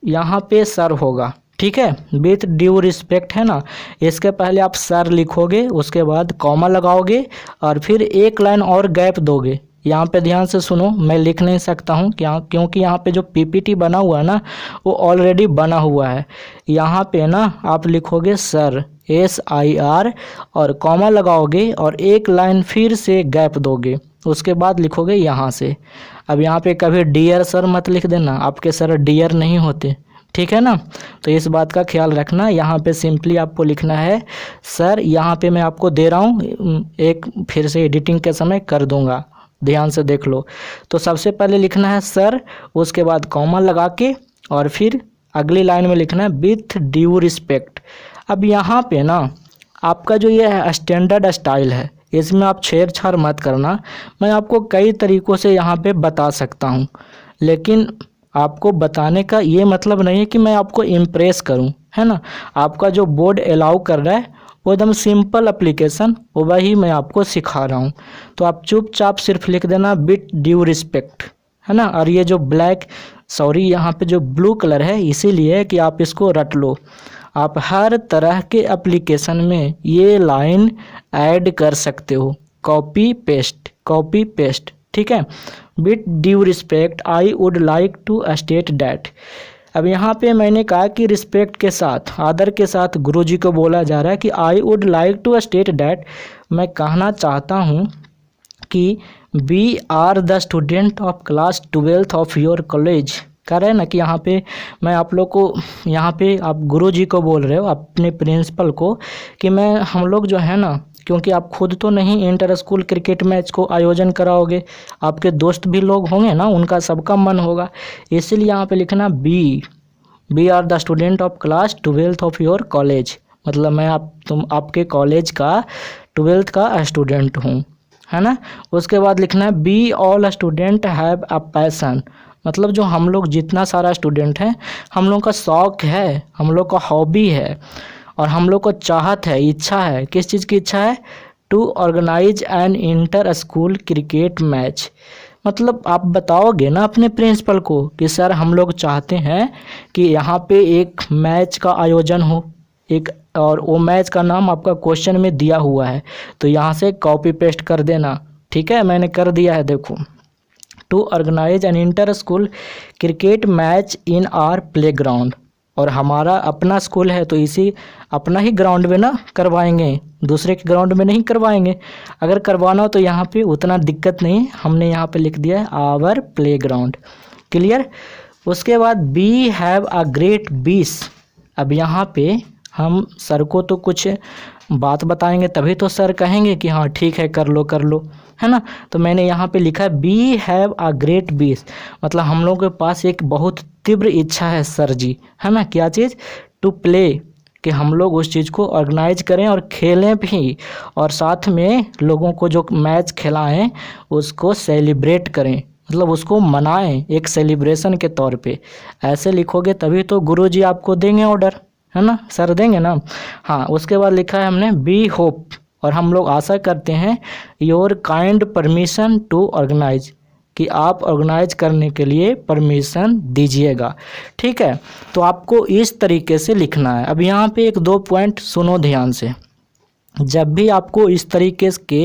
यहाँ पे सर होगा, ठीक है, विथ ड्यू रिस्पेक्ट, है ना। इसके पहले आप सर लिखोगे, उसके बाद कॉमा लगाओगे और फिर एक लाइन और गैप दोगे। यहाँ पे ध्यान से सुनो, मैं लिख नहीं सकता हूँ क्योंकि यहाँ पे जो पीपीटी बना हुआ है ना, वो ऑलरेडी बना हुआ है। यहाँ पे ना आप लिखोगे सर, SIR, और कॉमा लगाओगे और एक लाइन फिर से गैप दोगे, उसके बाद लिखोगे यहाँ से। अब यहाँ पे कभी डियर सर मत लिख देना, आपके सर डियर नहीं होते, ठीक है ना। तो इस बात का ख्याल रखना। यहाँ पे सिंपली आपको लिखना है सर। यहाँ पे मैं आपको दे रहा हूँ, एक फिर से एडिटिंग के समय कर दूँगा, ध्यान से देख लो। तो सबसे पहले लिखना है सर, उसके बाद कॉमा लगा के और फिर अगली लाइन में लिखना है विथ ड्यू रिस्पेक्ट। अब यहाँ पे ना आपका जो ये स्टैंडर्ड स्टाइल है, इसमें आप छेड़छाड़ मत करना। मैं आपको कई तरीक़ों से यहाँ पे बता सकता हूँ, लेकिन आपको बताने का ये मतलब नहीं है कि मैं आपको इम्प्रेस करूं, है ना। आपका जो बोर्ड अलाउ कर रहा है वो एकदम सिंपल एप्लीकेशन, वो वही मैं आपको सिखा रहा हूँ। तो आप चुपचाप सिर्फ लिख देना विथ ड्यू रिस्पेक्ट, है ना। और ये जो यहाँ पे जो ब्लू कलर है इसीलिए कि आप इसको रट लो। आप हर तरह के एप्लीकेशन में ये लाइन ऐड कर सकते हो, कॉपी पेस्ट, ठीक है। With due respect I would like to state that. अब यहाँ पे मैंने कहा कि रिस्पेक्ट के साथ, आदर के साथ गुरुजी को बोला जा रहा है कि I would like to state that, मैं कहना चाहता हूँ कि we are the student of class 12th of your college. कह रहे हैं ना कि यहाँ पे मैं आप लोग को, यहाँ पे आप गुरुजी को बोल रहे हो, अपने प्रिंसिपल को, कि हम लोग जो है ना, क्योंकि आप खुद तो नहीं इंटर स्कूल क्रिकेट मैच को आयोजन कराओगे, आपके दोस्त भी लोग होंगे ना, उनका सबका मन होगा, इसलिए यहाँ पे लिखना we are the student of class 12th of your college, मतलब मैं आपके कॉलेज का 12th का स्टूडेंट हूँ, है ना। उसके बाद लिखना है be all student have a passion, मतलब जो हम लोग जितना सारा स्टूडेंट हैं, हम लोग का शौक़ है, हम लोग का हॉबी है, और हम लोग को चाहत है, इच्छा है। किस चीज़ की इच्छा है? To organise an inter school cricket match. मतलब आप बताओगे ना अपने प्रिंसिपल को कि सर हम लोग चाहते हैं कि यहाँ पे एक मैच का आयोजन हो, और वो मैच का नाम आपका क्वेश्चन में दिया हुआ है, तो यहाँ से कॉपी पेस्ट कर देना, ठीक है। मैंने कर दिया है, देखो, to organise an inter school cricket match in our playground, और हमारा अपना स्कूल है तो इसी अपना ही ग्राउंड में ना करवाएंगे, दूसरे के ग्राउंड में नहीं करवाएंगे। अगर करवाना हो तो यहाँ पे उतना दिक्कत नहीं, हमने यहाँ पे लिख दिया है आवर प्ले ग्राउंड, क्लियर। उसके बाद बी हैव अ ग्रेट बीस। अब यहाँ पे हम सर को तो कुछ बात बताएंगे तभी तो सर कहेंगे कि हाँ ठीक है कर लो, है ना। तो मैंने यहाँ पे लिखा है बी हैव अ ग्रेट बीस, मतलब हम लोगों के पास एक बहुत तीव्र इच्छा है सर जी, है ना। क्या चीज़? टू प्ले, कि हम लोग उस चीज़ को ऑर्गेनाइज करें और खेलें भी, और साथ में लोगों को जो मैच खिलाएं उसको सेलिब्रेट करें, मतलब उसको मनाएं एक सेलिब्रेशन के तौर पे। ऐसे लिखोगे तभी तो गुरुजी आपको देंगे ऑर्डर, है ना, सर देंगे ना। हाँ, उसके बाद लिखा है हमने बी होप, और हम लोग आशा करते हैं your kind permission to organise, कि आप ऑर्गेनाइज करने के लिए परमिशन दीजिएगा, ठीक है। तो आपको इस तरीके से लिखना है। अब यहाँ पे एक दो पॉइंट सुनो ध्यान से। जब भी आपको इस तरीके के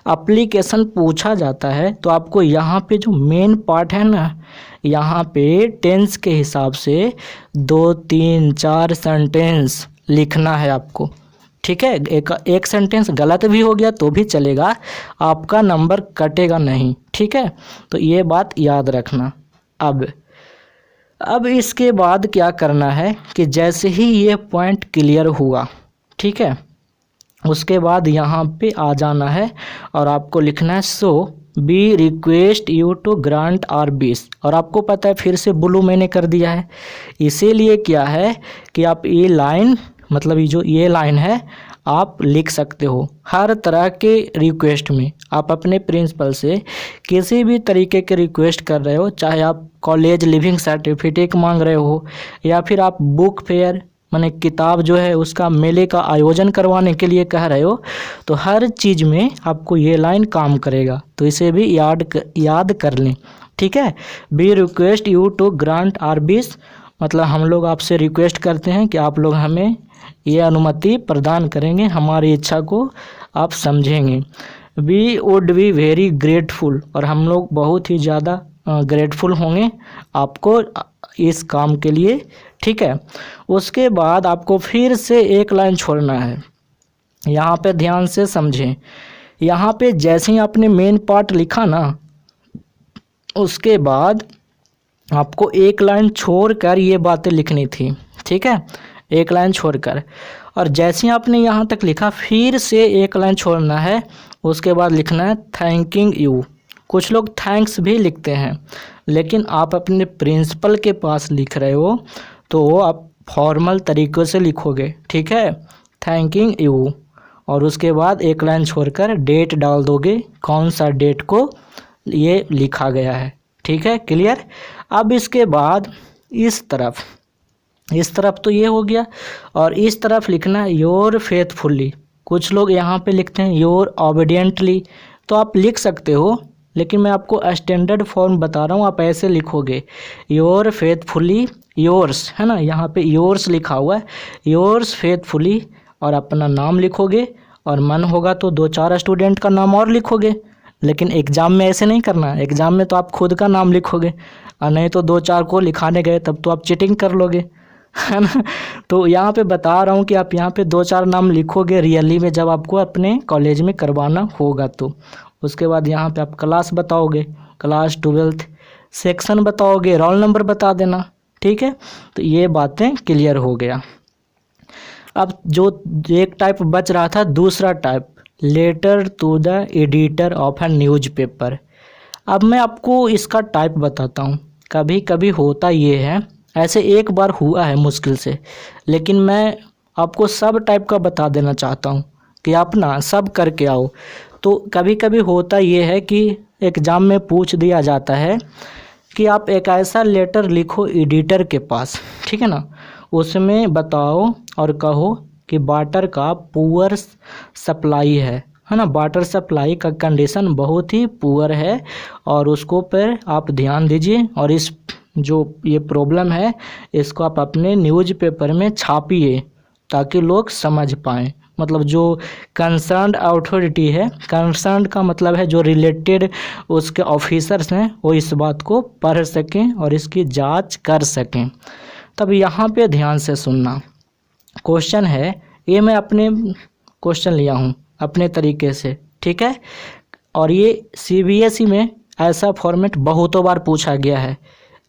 एप्लीकेशन पूछा जाता है तो आपको यहाँ पे जो मेन पार्ट है ना, यहाँ पे टेंस के हिसाब से 2, 3, 4 सेंटेंस लिखना है आपको, ठीक है। एक सेंटेंस गलत भी हो गया तो भी चलेगा, आपका नंबर कटेगा नहीं, ठीक है। तो ये बात याद रखना। अब इसके बाद क्या करना है कि जैसे ही ये पॉइंट क्लियर हुआ, ठीक है, उसके बाद यहाँ पे आ जाना है और आपको लिखना है so we request you to grant are बीस। और आपको पता है फिर से ब्लू मैंने कर दिया है, इसीलिए क्या है कि आप ये लाइन, मतलब ये लाइन है, आप लिख सकते हो हर तरह के रिक्वेस्ट में। आप अपने प्रिंसिपल से किसी भी तरीके के रिक्वेस्ट कर रहे हो, चाहे आप कॉलेज लिविंग सर्टिफिकेट मांग रहे हो, या फिर आप बुक फेयर माने किताब जो है उसका मेले का आयोजन करवाने के लिए कह रहे हो, तो हर चीज़ में आपको ये लाइन काम करेगा। तो इसे भी याद कर लें, ठीक है। We request you to grant are बीस, मतलब हम लोग आपसे रिक्वेस्ट करते हैं कि आप लोग हमें ये अनुमति प्रदान करेंगे, हमारी इच्छा को आप समझेंगे। We would be very grateful, और हम लोग बहुत ही ज़्यादा ग्रेटफुल होंगे आपको इस काम के लिए, ठीक है। उसके बाद आपको फिर से एक लाइन छोड़ना है, यहाँ पे ध्यान से समझें। यहाँ पे जैसे ही आपने मेन पार्ट लिखा ना, उसके बाद आपको एक लाइन छोड़कर ये बातें लिखनी थी, ठीक है, एक लाइन छोड़कर। और जैसे ही आपने यहाँ तक लिखा फिर से एक लाइन छोड़ना है, उसके बाद लिखना है थैंकिंग यू। कुछ लोग थैंक्स भी लिखते हैं, लेकिन आप अपने प्रिंसिपल के पास लिख रहे हो तो आप फॉर्मल तरीक़े से लिखोगे, ठीक है, थैंकिंग यू। और उसके बाद एक लाइन छोड़कर डेट डाल दोगे, कौन सा डेट को ये लिखा गया है, ठीक है, क्लियर। अब इसके बाद इस तरफ तो ये हो गया, और इस तरफ लिखना है योर फेथफुली। कुछ लोग यहाँ पे लिखते हैं योर ओबीडियंटली, तो आप लिख सकते हो, लेकिन मैं आपको स्टैंडर्ड फॉर्म बता रहा हूँ, आप ऐसे लिखोगे योर फेथफुली, योर्स है ना, यहाँ पे योर्स लिखा हुआ है, योर्स फेथफुली, और अपना नाम लिखोगे, और मन होगा तो 2-4 स्टूडेंट का नाम और लिखोगे। लेकिन एग्ज़ाम में ऐसे नहीं करना, एग्ज़ाम में तो आप खुद का नाम लिखोगे, और नहीं तो 2-4 को लिखाने गए तब तो आप चीटिंग कर लोगे, है ना। तो यहाँ पे बता रहा हूँ कि आप यहाँ पे 2-4 नाम लिखोगे रियली में, जब आपको अपने कॉलेज में करवाना होगा तो। उसके बाद यहाँ पे आप क्लास बताओगे, क्लास 12th, सेक्शन बताओगे, रोल नंबर बता देना, ठीक है। तो ये बातें क्लियर हो गया। अब जो एक टाइप बच रहा था, दूसरा type, letter to the editor of a newspaper. अब मैं आपको इसका टाइप बताता हूँ। कभी कभी होता ये है, ऐसे एक बार हुआ है मुश्किल से, लेकिन मैं आपको सब टाइप का बता देना चाहता हूँ कि आप ना सब करके आओ। तो कभी कभी होता ये है कि एग्ज़ाम में पूछ दिया जाता है कि आप एक ऐसा लेटर लिखो एडिटर के पास, ठीक है ना, उसमें बताओ और कहो कि वाटर का पुअर सप्लाई है ना, वाटर सप्लाई का कंडीशन बहुत ही पुअर है, और उसको पर आप ध्यान दीजिए, और इस जो ये प्रॉब्लम है इसको आप अपने न्यूज़पेपर में छापिए ताकि लोग समझ पाएँ। मतलब जो कंसर्न्ड अथॉरिटी है, कंसर्न्ड का मतलब है जो रिलेटेड उसके ऑफिसर्स हैं, वो इस बात को पढ़ सकें और इसकी जांच कर सकें। तब यहाँ पे ध्यान से सुनना। क्वेश्चन है ये, मैं अपने क्वेश्चन लिया हूँ अपने तरीके से, ठीक है, और ये CBSE में ऐसा फॉर्मेट बहुतों बार पूछा गया है,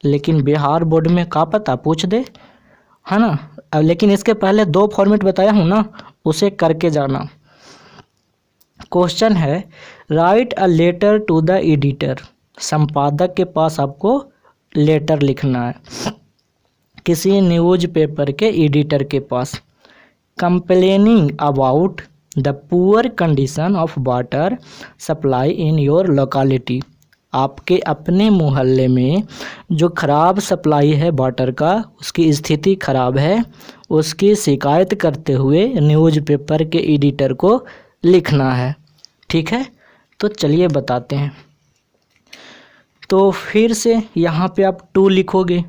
लेकिन बिहार बोर्ड में का पता पूछ दे, है ना। अब लेकिन इसके पहले 2 फॉर्मेट बताया हूँ ना, उसे करके जाना। क्वेश्चन है write a letter to the editor. संपादक के पास आपको लेटर लिखना है किसी न्यूज़पेपर के एडिटर के पास, complaining about the poor condition of water supply in your locality. आपके अपने मोहल्ले में जो ख़राब सप्लाई है वाटर का, उसकी स्थिति ख़राब है, उसकी शिकायत करते हुए न्यूज़पेपर के एडिटर को लिखना है, ठीक है। तो चलिए बताते हैं। तो फिर से यहाँ पे आप 2 लिखोगे,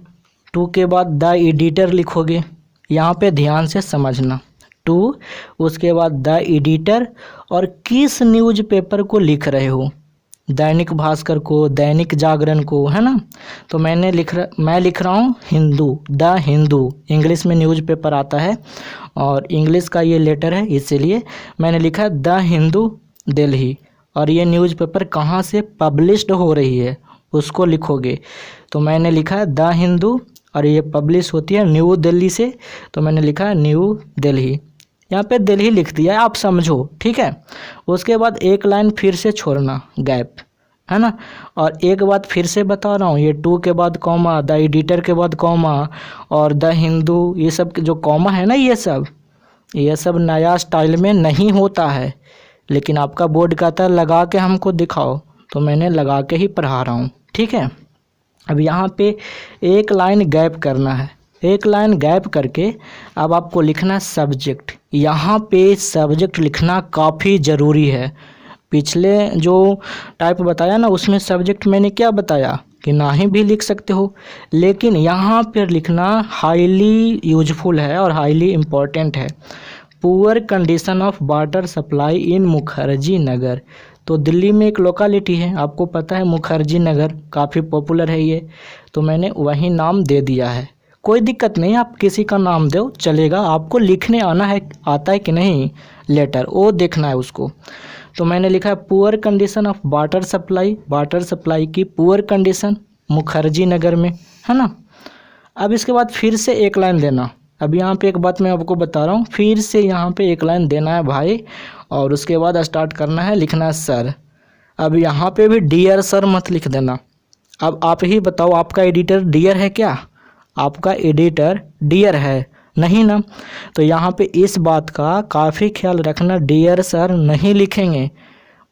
2 के बाद द एडिटर लिखोगे। यहाँ पे ध्यान से समझना, 2 उसके बाद द एडिटर, और किस न्यूज़पेपर को लिख रहे हो, दैनिक भास्कर को, दैनिक जागरण को, है ना। तो मैं लिख रहा हूँ हिंदू, द हिंदू, इंग्लिश में न्यूज़पेपर आता है और इंग्लिश का ये लेटर है, इसीलिए मैंने लिखा है द हिंदू दिल्ली। और ये न्यूज़पेपर कहाँ से पब्लिश्ड हो रही है उसको लिखोगे। तो मैंने लिखा है द हिंदू, और ये पब्लिश होती है न्यू दिल्ली से, तो मैंने लिखा है न्यू दिल्ली। यहाँ पे दिल्ली लिख दिया है, आप समझो, ठीक है। उसके बाद एक लाइन फिर से छोड़ना, गैप, है ना। और एक बात फिर से बता रहा हूँ, ये 2 के बाद कॉमा, द एडिटर के बाद कॉमा, और द हिंदू, ये सब जो कॉमा है ना, ये सब नया स्टाइल में नहीं होता है, लेकिन आपका बोर्ड कहता है लगा के हमको दिखाओ, तो मैंने लगा के ही पढ़ा रहा हूँ, ठीक है। अब यहाँ पे एक लाइन गैप करना है, एक लाइन गैप करके अब आपको लिखना है सब्जेक्ट। यहाँ पे सब्जेक्ट लिखना काफ़ी ज़रूरी है। पिछले जो टाइप बताया ना, उसमें सब्जेक्ट मैंने क्या बताया कि ना ही भी लिख सकते हो, लेकिन यहाँ पर लिखना हाईली यूजफुल है और हाईली इम्पोर्टेंट है। Poor condition of water supply in Mukherjee Nagar. तो दिल्ली में एक लोकेलिटी है, आपको पता है, मुखर्जी नगर, काफ़ी पॉपुलर है ये, तो मैंने वही नाम दे दिया है। कोई दिक्कत नहीं, आप किसी का नाम दो चलेगा, आपको लिखने आता है कि नहीं लेटर, वो देखना है उसको। तो मैंने लिखा है poor condition of water supply की पुअर कंडीशन मुखर्जी नगर में, है ना। अब इसके बाद फिर से एक लाइन देना। अब यहाँ पे एक बात मैं आपको बता रहा हूँ, फिर से यहाँ पे एक लाइन देना है भाई, और उसके बाद स्टार्ट करना है लिखना है सर। अब यहाँ पे भी डियर सर मत लिख देना। अब आप ही बताओ, आपका एडिटर डियर है क्या? आपका एडिटर डियर है नहीं ना? तो यहाँ पे इस बात का काफ़ी ख्याल रखना, डियर सर नहीं लिखेंगे,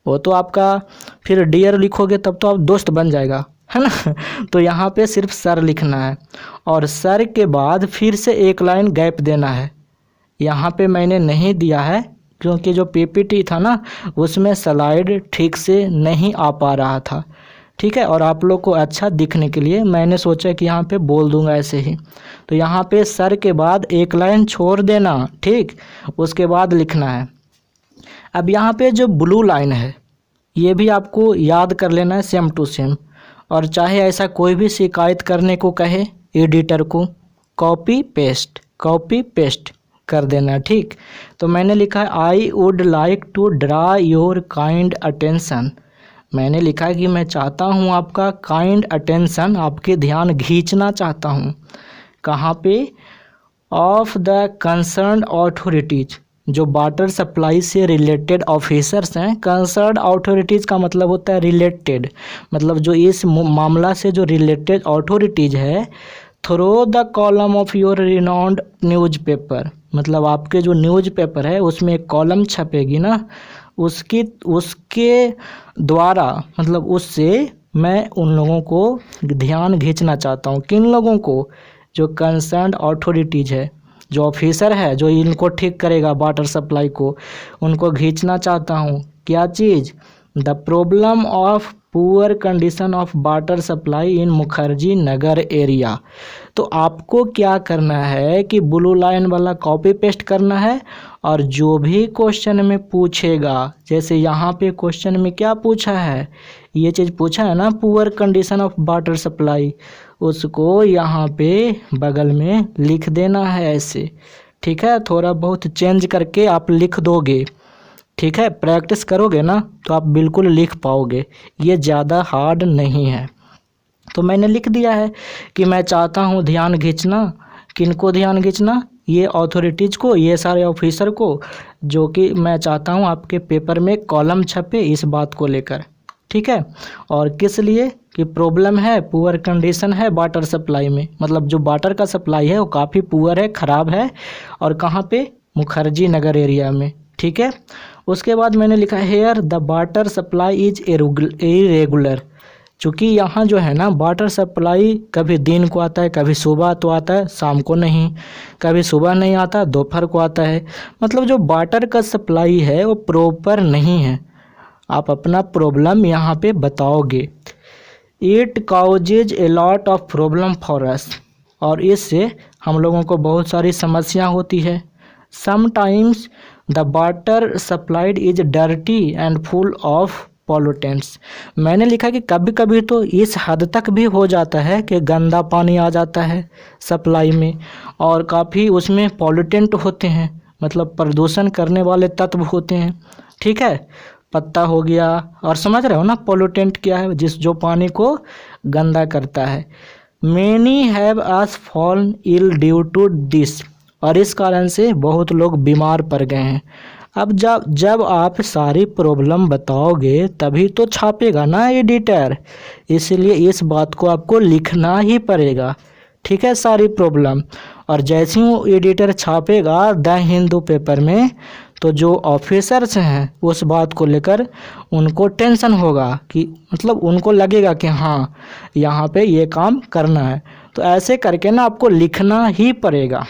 वो तो आपका फिर डियर लिखोगे तब तो आप दोस्त बन जाएगा, है ना। तो यहाँ पे सिर्फ सर लिखना है और सर के बाद फिर से एक लाइन गैप देना है। यहाँ पे मैंने नहीं दिया है क्योंकि जो पीपीटी था ना उसमें स्लाइड ठीक से नहीं आ पा रहा था, ठीक है। और आप लोग को अच्छा दिखने के लिए मैंने सोचा कि यहाँ पे बोल दूंगा ऐसे ही। तो यहाँ पे सर के बाद एक लाइन छोड़ देना, ठीक, उसके बाद लिखना है। अब यहाँ पे जो ब्लू लाइन है ये भी आपको याद कर लेना है सेम टू सेम। और चाहे ऐसा कोई भी शिकायत करने को कहे एडिटर को, कॉपी पेस्ट कर देना, ठीक। तो मैंने लिखा है I would like to draw your kind attention. मैंने लिखा है कि मैं चाहता हूँ आपका काइंड अटेंशन, आपके ध्यान खींचना चाहता हूँ। कहाँ पे? ऑफ द कंसर्न अथॉरिटीज, जो वाटर सप्लाई से रिलेटेड ऑफिसर्स हैं। कंसर्न अथॉरिटीज़ का मतलब होता है रिलेटेड, मतलब जो इस मामला से जो रिलेटेड अथॉरिटीज़ है। Through the column of your renowned newspaper, मतलब आपके जो न्यूज़पेपर है उसमें एक कॉलम छपेगी ना, उसके द्वारा, मतलब उससे मैं उन लोगों को ध्यान खींचना चाहता हूँ। किन लोगों को? जो कंसर्न अथॉरिटीज़ है, जो ऑफिसर है जो इनको ठीक करेगा वाटर सप्लाई को, उनको खींचना चाहता हूँ। क्या चीज़? The problem of poor condition of water supply in Mukherjee Nagar area. तो आपको क्या करना है कि ब्लू लाइन वाला कॉपी पेस्ट करना है और जो भी क्वेश्चन में पूछेगा, जैसे यहाँ पे क्वेश्चन में क्या पूछा है, ये चीज़ पूछा है ना, poor condition of water supply, उसको यहाँ पे बगल में लिख देना है ऐसे, ठीक है। थोड़ा बहुत चेंज करके आप लिख दोगे, ठीक है। प्रैक्टिस करोगे ना तो आप बिल्कुल लिख पाओगे, ये ज़्यादा हार्ड नहीं है। तो मैंने लिख दिया है कि मैं चाहता हूँ ध्यान खींचना। किनको ध्यान खींचना? ये अथॉरिटीज़ को, ये सारे ऑफिसर को, जो कि मैं चाहता हूँ आपके पेपर में कॉलम छपे इस बात को लेकर, ठीक है। और किस लिए? कि प्रॉब्लम है, पुअर कंडीशन है वाटर सप्लाई में, मतलब जो वाटर का सप्लाई है वो काफ़ी पुअर है, ख़राब है। और कहाँ पे? मुखर्जी नगर एरिया में, ठीक है। उसके बाद मैंने लिखा है here the water supply is irregular. चूँकि यहाँ जो है ना वाटर सप्लाई कभी दिन को आता है, कभी सुबह तो आता है, शाम को नहीं, कभी सुबह नहीं आता, दोपहर को आता है। मतलब जो वाटर का सप्लाई है वो प्रॉपर नहीं है। आप अपना प्रॉब्लम यहाँ पे बताओगे। It causes a lot of problem for us, और इससे हम लोगों को बहुत सारी समस्या होती है। Sometimes the water supplied is dirty and full of pollutants. मैंने लिखा कि कभी कभी तो इस हद तक भी हो जाता है कि गंदा पानी आ जाता है सप्लाई में, और काफ़ी उसमें पॉल्यूटेंट होते हैं, मतलब प्रदूषण करने वाले तत्व होते हैं, ठीक है। पत्ता हो गया, और समझ रहे हो ना पॉल्यूटेंट क्या है, जो पानी को गंदा करता है। Many have us fallen ill due to this, और इस कारण से बहुत लोग बीमार पड़ गए हैं। अब जब आप सारी प्रॉब्लम बताओगे तभी तो छापेगा ना एडिटर, इसलिए इस बात को आपको लिखना ही पड़ेगा, ठीक है, सारी प्रॉब्लम। और जैसे ही एडिटर छापेगा द हिंदू पेपर में, तो जो ऑफिसर्स हैं उस बात को लेकर उनको टेंशन होगा, कि मतलब उनको लगेगा कि हाँ यहाँ पे ये काम करना है। तो ऐसे करके ना आपको लिखना ही पड़ेगा।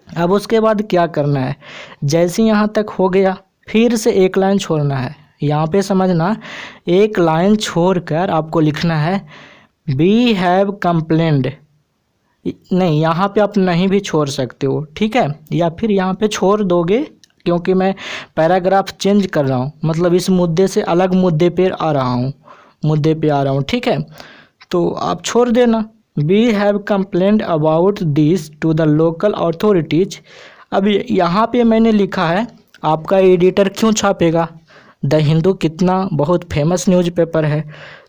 अब उसके बाद क्या करना है? जैसे यहाँ तक हो गया, फिर से एक लाइन छोड़ना है। यहाँ पे समझना, एक लाइन छोड़कर आपको लिखना है वी हैव कंप्लेंड। नहीं, यहाँ पे आप नहीं भी छोड़ सकते हो, ठीक है, या फिर यहाँ पे छोड़ दोगे क्योंकि मैं पैराग्राफ चेंज कर रहा हूँ, मतलब इस मुद्दे से अलग मुद्दे पे आ रहा हूँ, ठीक है। तो आप छोड़ देना, we have complained about this to the local authorities. अब यहाँ पे मैंने लिखा है, आपका एडिटर क्यों छापेगा? द हिंदू कितना बहुत फेमस न्यूज़पेपर है,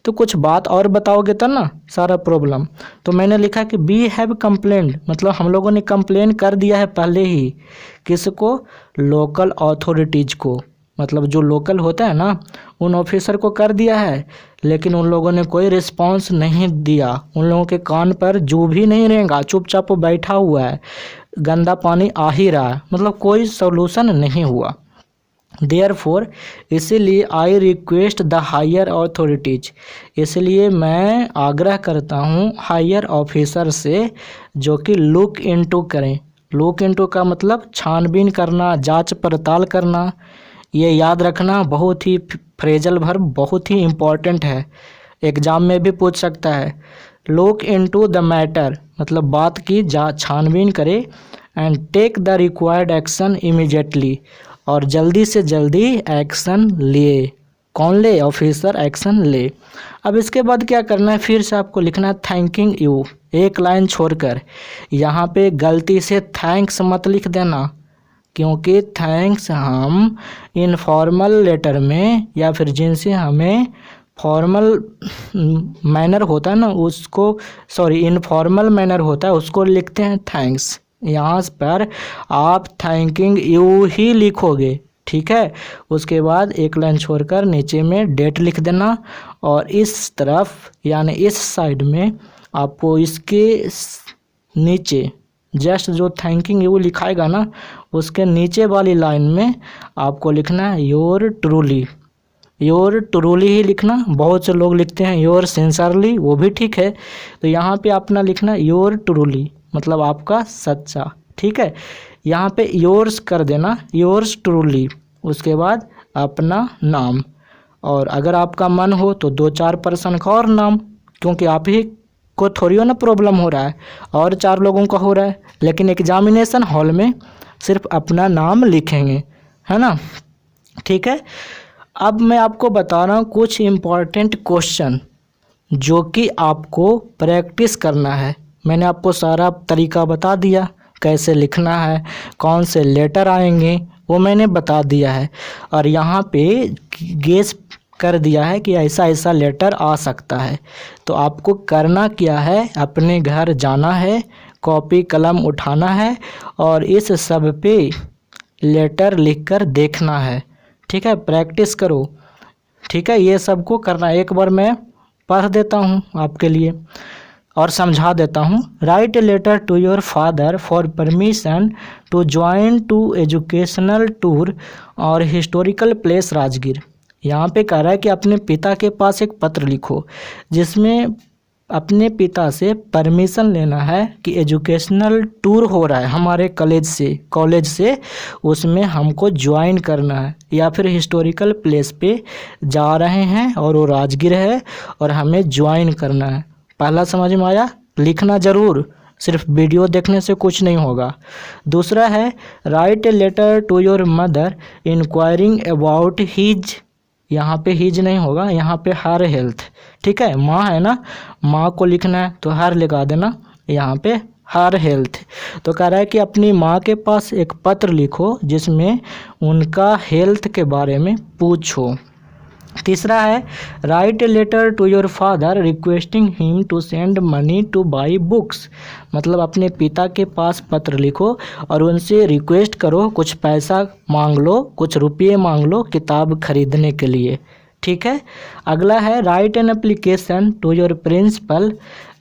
तो कुछ बात और बताओगे तब ना सारा प्रॉब्लम। तो मैंने लिखा कि वी हैव कंप्लेंड, मतलब हम लोगों ने कंप्लेन कर दिया है पहले ही। किसको? लोकल अथॉरिटीज़ को, मतलब जो लोकल होता है ना उन ऑफिसर को कर दिया है, लेकिन उन लोगों ने कोई रिस्पांस नहीं दिया। उन लोगों के कान पर जू भी नहीं रहेगा, चुपचाप बैठा हुआ है, गंदा पानी आ ही रहा है, मतलब कोई सोल्यूशन नहीं हुआ। देयरफॉर इसीलिए I request the higher authorities, इसलिए मैं आग्रह करता हूँ हायर ऑफिसर से जो कि लुक इनटू करें। लुक इनटू का मतलब छानबीन करना, जांच पड़ताल करना। ये याद रखना, बहुत ही फ्रेजल वर्ब, बहुत ही इम्पॉर्टेंट है, एग्जाम में भी पूछ सकता है। लुक इनटू द मैटर मतलब बात की छानबीन करे, and take the required action immediately, और जल्दी से जल्दी एक्शन लिए। कौन ले? ऑफिसर एक्शन ले। अब इसके बाद क्या करना है, फिर से आपको लिखना है थैंकिंग यू, एक लाइन छोड़कर। यहाँ पे गलती से थैंक्स मत लिख देना, क्योंकि थैंक्स हम इनफॉर्मल लेटर में या फिर जिनसे हमें फॉर्मल मैनर होता है ना उसको, सॉरी इनफॉर्मल मैनर होता है उसको लिखते हैं थैंक्स। यहाँ पर आप थैंकिंग यू ही लिखोगे, ठीक है। उसके बाद एक लाइन छोड़कर नीचे में डेट लिख देना, और इस तरफ यानी इस साइड में आपको इसके नीचे जस्ट जो थैंकिंग यू लिखाएगा ना उसके नीचे वाली लाइन में आपको लिखना है योर ट्रूली। योर ट्रूली ही लिखना, बहुत से लोग लिखते हैं योर सिंसियरली, वो भी ठीक है। तो यहाँ पे अपना लिखना योर ट्रूली मतलब आपका सच्चा, ठीक है। यहाँ पे योर्स कर देना, योर्स ट्रूली, उसके बाद अपना नाम, और अगर आपका मन हो तो 2-4 पर्सन का और नाम, क्योंकि आप ही को थोड़ी ना प्रॉब्लम हो रहा है और 4 लोगों का हो रहा है, लेकिन एग्जामिनेशन हॉल में सिर्फ अपना नाम लिखेंगे, है ना, ठीक है। अब मैं आपको बता रहा हूँ कुछ इम्पॉर्टेंट क्वेश्चन जो कि आपको प्रैक्टिस करना है। मैंने आपको सारा तरीका बता दिया, कैसे लिखना है, कौन से लेटर आएंगे वो मैंने बता दिया है, और यहाँ पे गेस कर दिया है कि ऐसा ऐसा लेटर आ सकता है। तो आपको करना क्या है, अपने घर जाना है, कॉपी कलम उठाना है और इस सब पे लेटर लिखकर देखना है, ठीक है। प्रैक्टिस करो, ठीक है, ये सबको करना है। एक बार मैं पढ़ देता हूँ आपके लिए और समझा देता हूँ। Write a letter to your father for permission to join to educational tour और हिस्टोरिकल प्लेस राजगीर। यहाँ पे कह रहा है कि अपने पिता के पास एक पत्र लिखो जिसमें अपने पिता से परमिशन लेना है कि एजुकेशनल टूर हो रहा है हमारे कॉलेज से उसमें हमको ज्वाइन करना है, या फिर हिस्टोरिकल प्लेस पे जा रहे हैं और वो राजगीर है और हमें ज्वाइन करना है। पहला समझ में आया? लिखना ज़रूर, सिर्फ वीडियो देखने से कुछ नहीं होगा। दूसरा है write a letter to your mother enquiring about his, यहाँ पे हिज नहीं होगा, यहाँ पे हर हेल्थ, ठीक है। माँ है ना, माँ को लिखना है तो हर लगा देना, यहाँ पे हर हेल्थ। तो कह रहा है कि अपनी माँ के पास एक पत्र लिखो जिसमें उनका हेल्थ के बारे में पूछो। तीसरा है write a letter to your father requesting him to send money to buy books, मतलब अपने पिता के पास पत्र लिखो और उनसे रिक्वेस्ट करो, कुछ पैसा मांग लो, कुछ रुपये मांग लो किताब खरीदने के लिए, ठीक है। अगला है write an application to your principal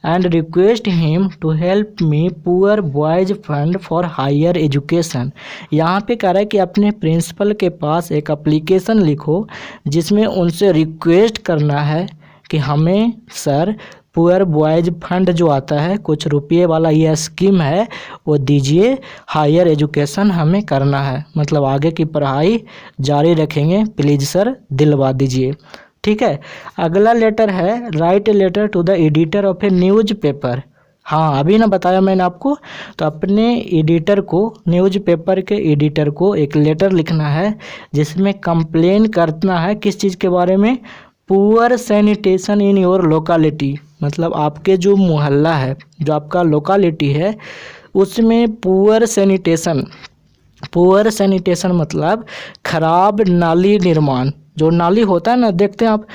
and request him to help me poor boys fund for higher education. यहाँ पे कह रहा है कि अपने प्रिंसिपल के पास एक एप्लीकेशन लिखो जिसमें उनसे रिक्वेस्ट करना है कि हमें सर पुअर बॉयज फंड जो आता है कुछ रुपये वाला ये स्कीम है वो दीजिए, हायर एजुकेशन हमें करना है, मतलब आगे की पढ़ाई जारी रखेंगे, प्लीज़ सर दिलवा दीजिए, ठीक है। अगला लेटर है write a letter to the editor of a newspaper. हाँ अभी ना बताया मैंने आपको, तो अपने एडिटर को, न्यूज़पेपर के एडिटर को एक लेटर लिखना है जिसमें कंप्लेन करना है किस चीज़ के बारे में, poor sanitation in your locality, मतलब आपके जो मोहल्ला है, जो आपका लोकेलिटी है उसमें पुअर सैनिटेशन मतलब खराब नाली निर्माण, जो नाली होता है ना, देखते हैं आप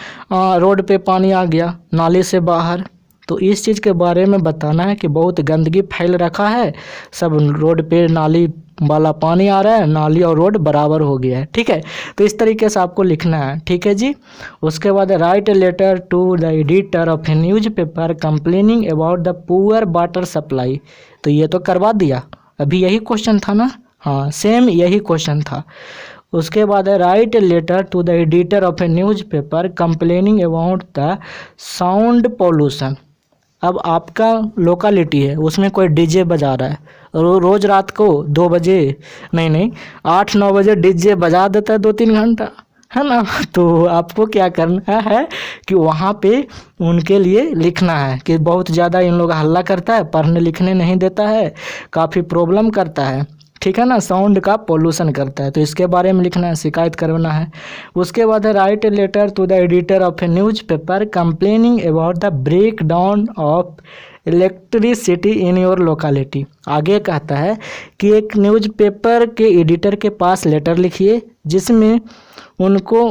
रोड पे पानी आ गया नाली से बाहर, तो इस चीज़ के बारे में बताना है कि बहुत गंदगी फैल रखा है, सब रोड पे नाली वाला पानी आ रहा है, नाली और रोड बराबर हो गया है, ठीक है। तो इस तरीके से आपको लिखना है, ठीक है जी। उसके बाद write a letter to the editor of a newspaper complaining about the poor water supply, तो ये तो करवा दिया, अभी यही क्वेश्चन था ना, हाँ सेम यही क्वेश्चन था। उसके बाद है write a letter to the editor of a newspaper complaining about the sound pollution. अब आपका लोकेलिटी है, उसमें कोई डीजे बजा रहा है, रोज़ रात को 2 बजे नहीं 8-9 बजे डीजे बजा देता है 2-3 घंटा, है ना। तो आपको क्या करना है कि वहाँ पे उनके लिए लिखना है कि बहुत ज़्यादा इन लोग हल्ला करता है, पढ़ने लिखने नहीं देता है, काफ़ी प्रॉब्लम करता है, ठीक है ना, साउंड का पोल्यूशन करता है, तो इसके बारे में लिखना है, शिकायत करवाना है। उसके बाद है write a letter to the editor of a newspaper complaining about the breakdown of electricity in your locality. आगे कहता है कि एक न्यूज़पेपर के एडिटर के पास लेटर लिखिए जिसमें उनको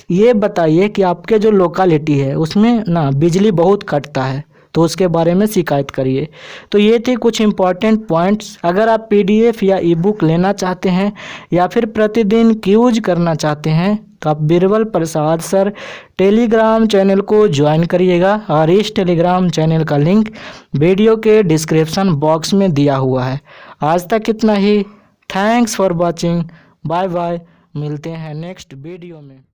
ये बताइए कि आपके जो लोकेलिटी है उसमें ना बिजली बहुत कटता है, तो उसके बारे में शिकायत करिए। तो ये थे कुछ इम्पॉर्टेंट पॉइंट्स। अगर आप पीडीएफ या ई बुक लेना चाहते हैं या फिर प्रतिदिन क्यूज करना चाहते हैं तो आप Birbal Prasad sir Telegram channel को ज्वाइन करिएगा, और इस टेलीग्राम चैनल का लिंक वीडियो के डिस्क्रिप्शन बॉक्स में दिया हुआ है। आज तक इतना ही। Thanks for watching. Bye bye. मिलते हैं नेक्स्ट वीडियो में।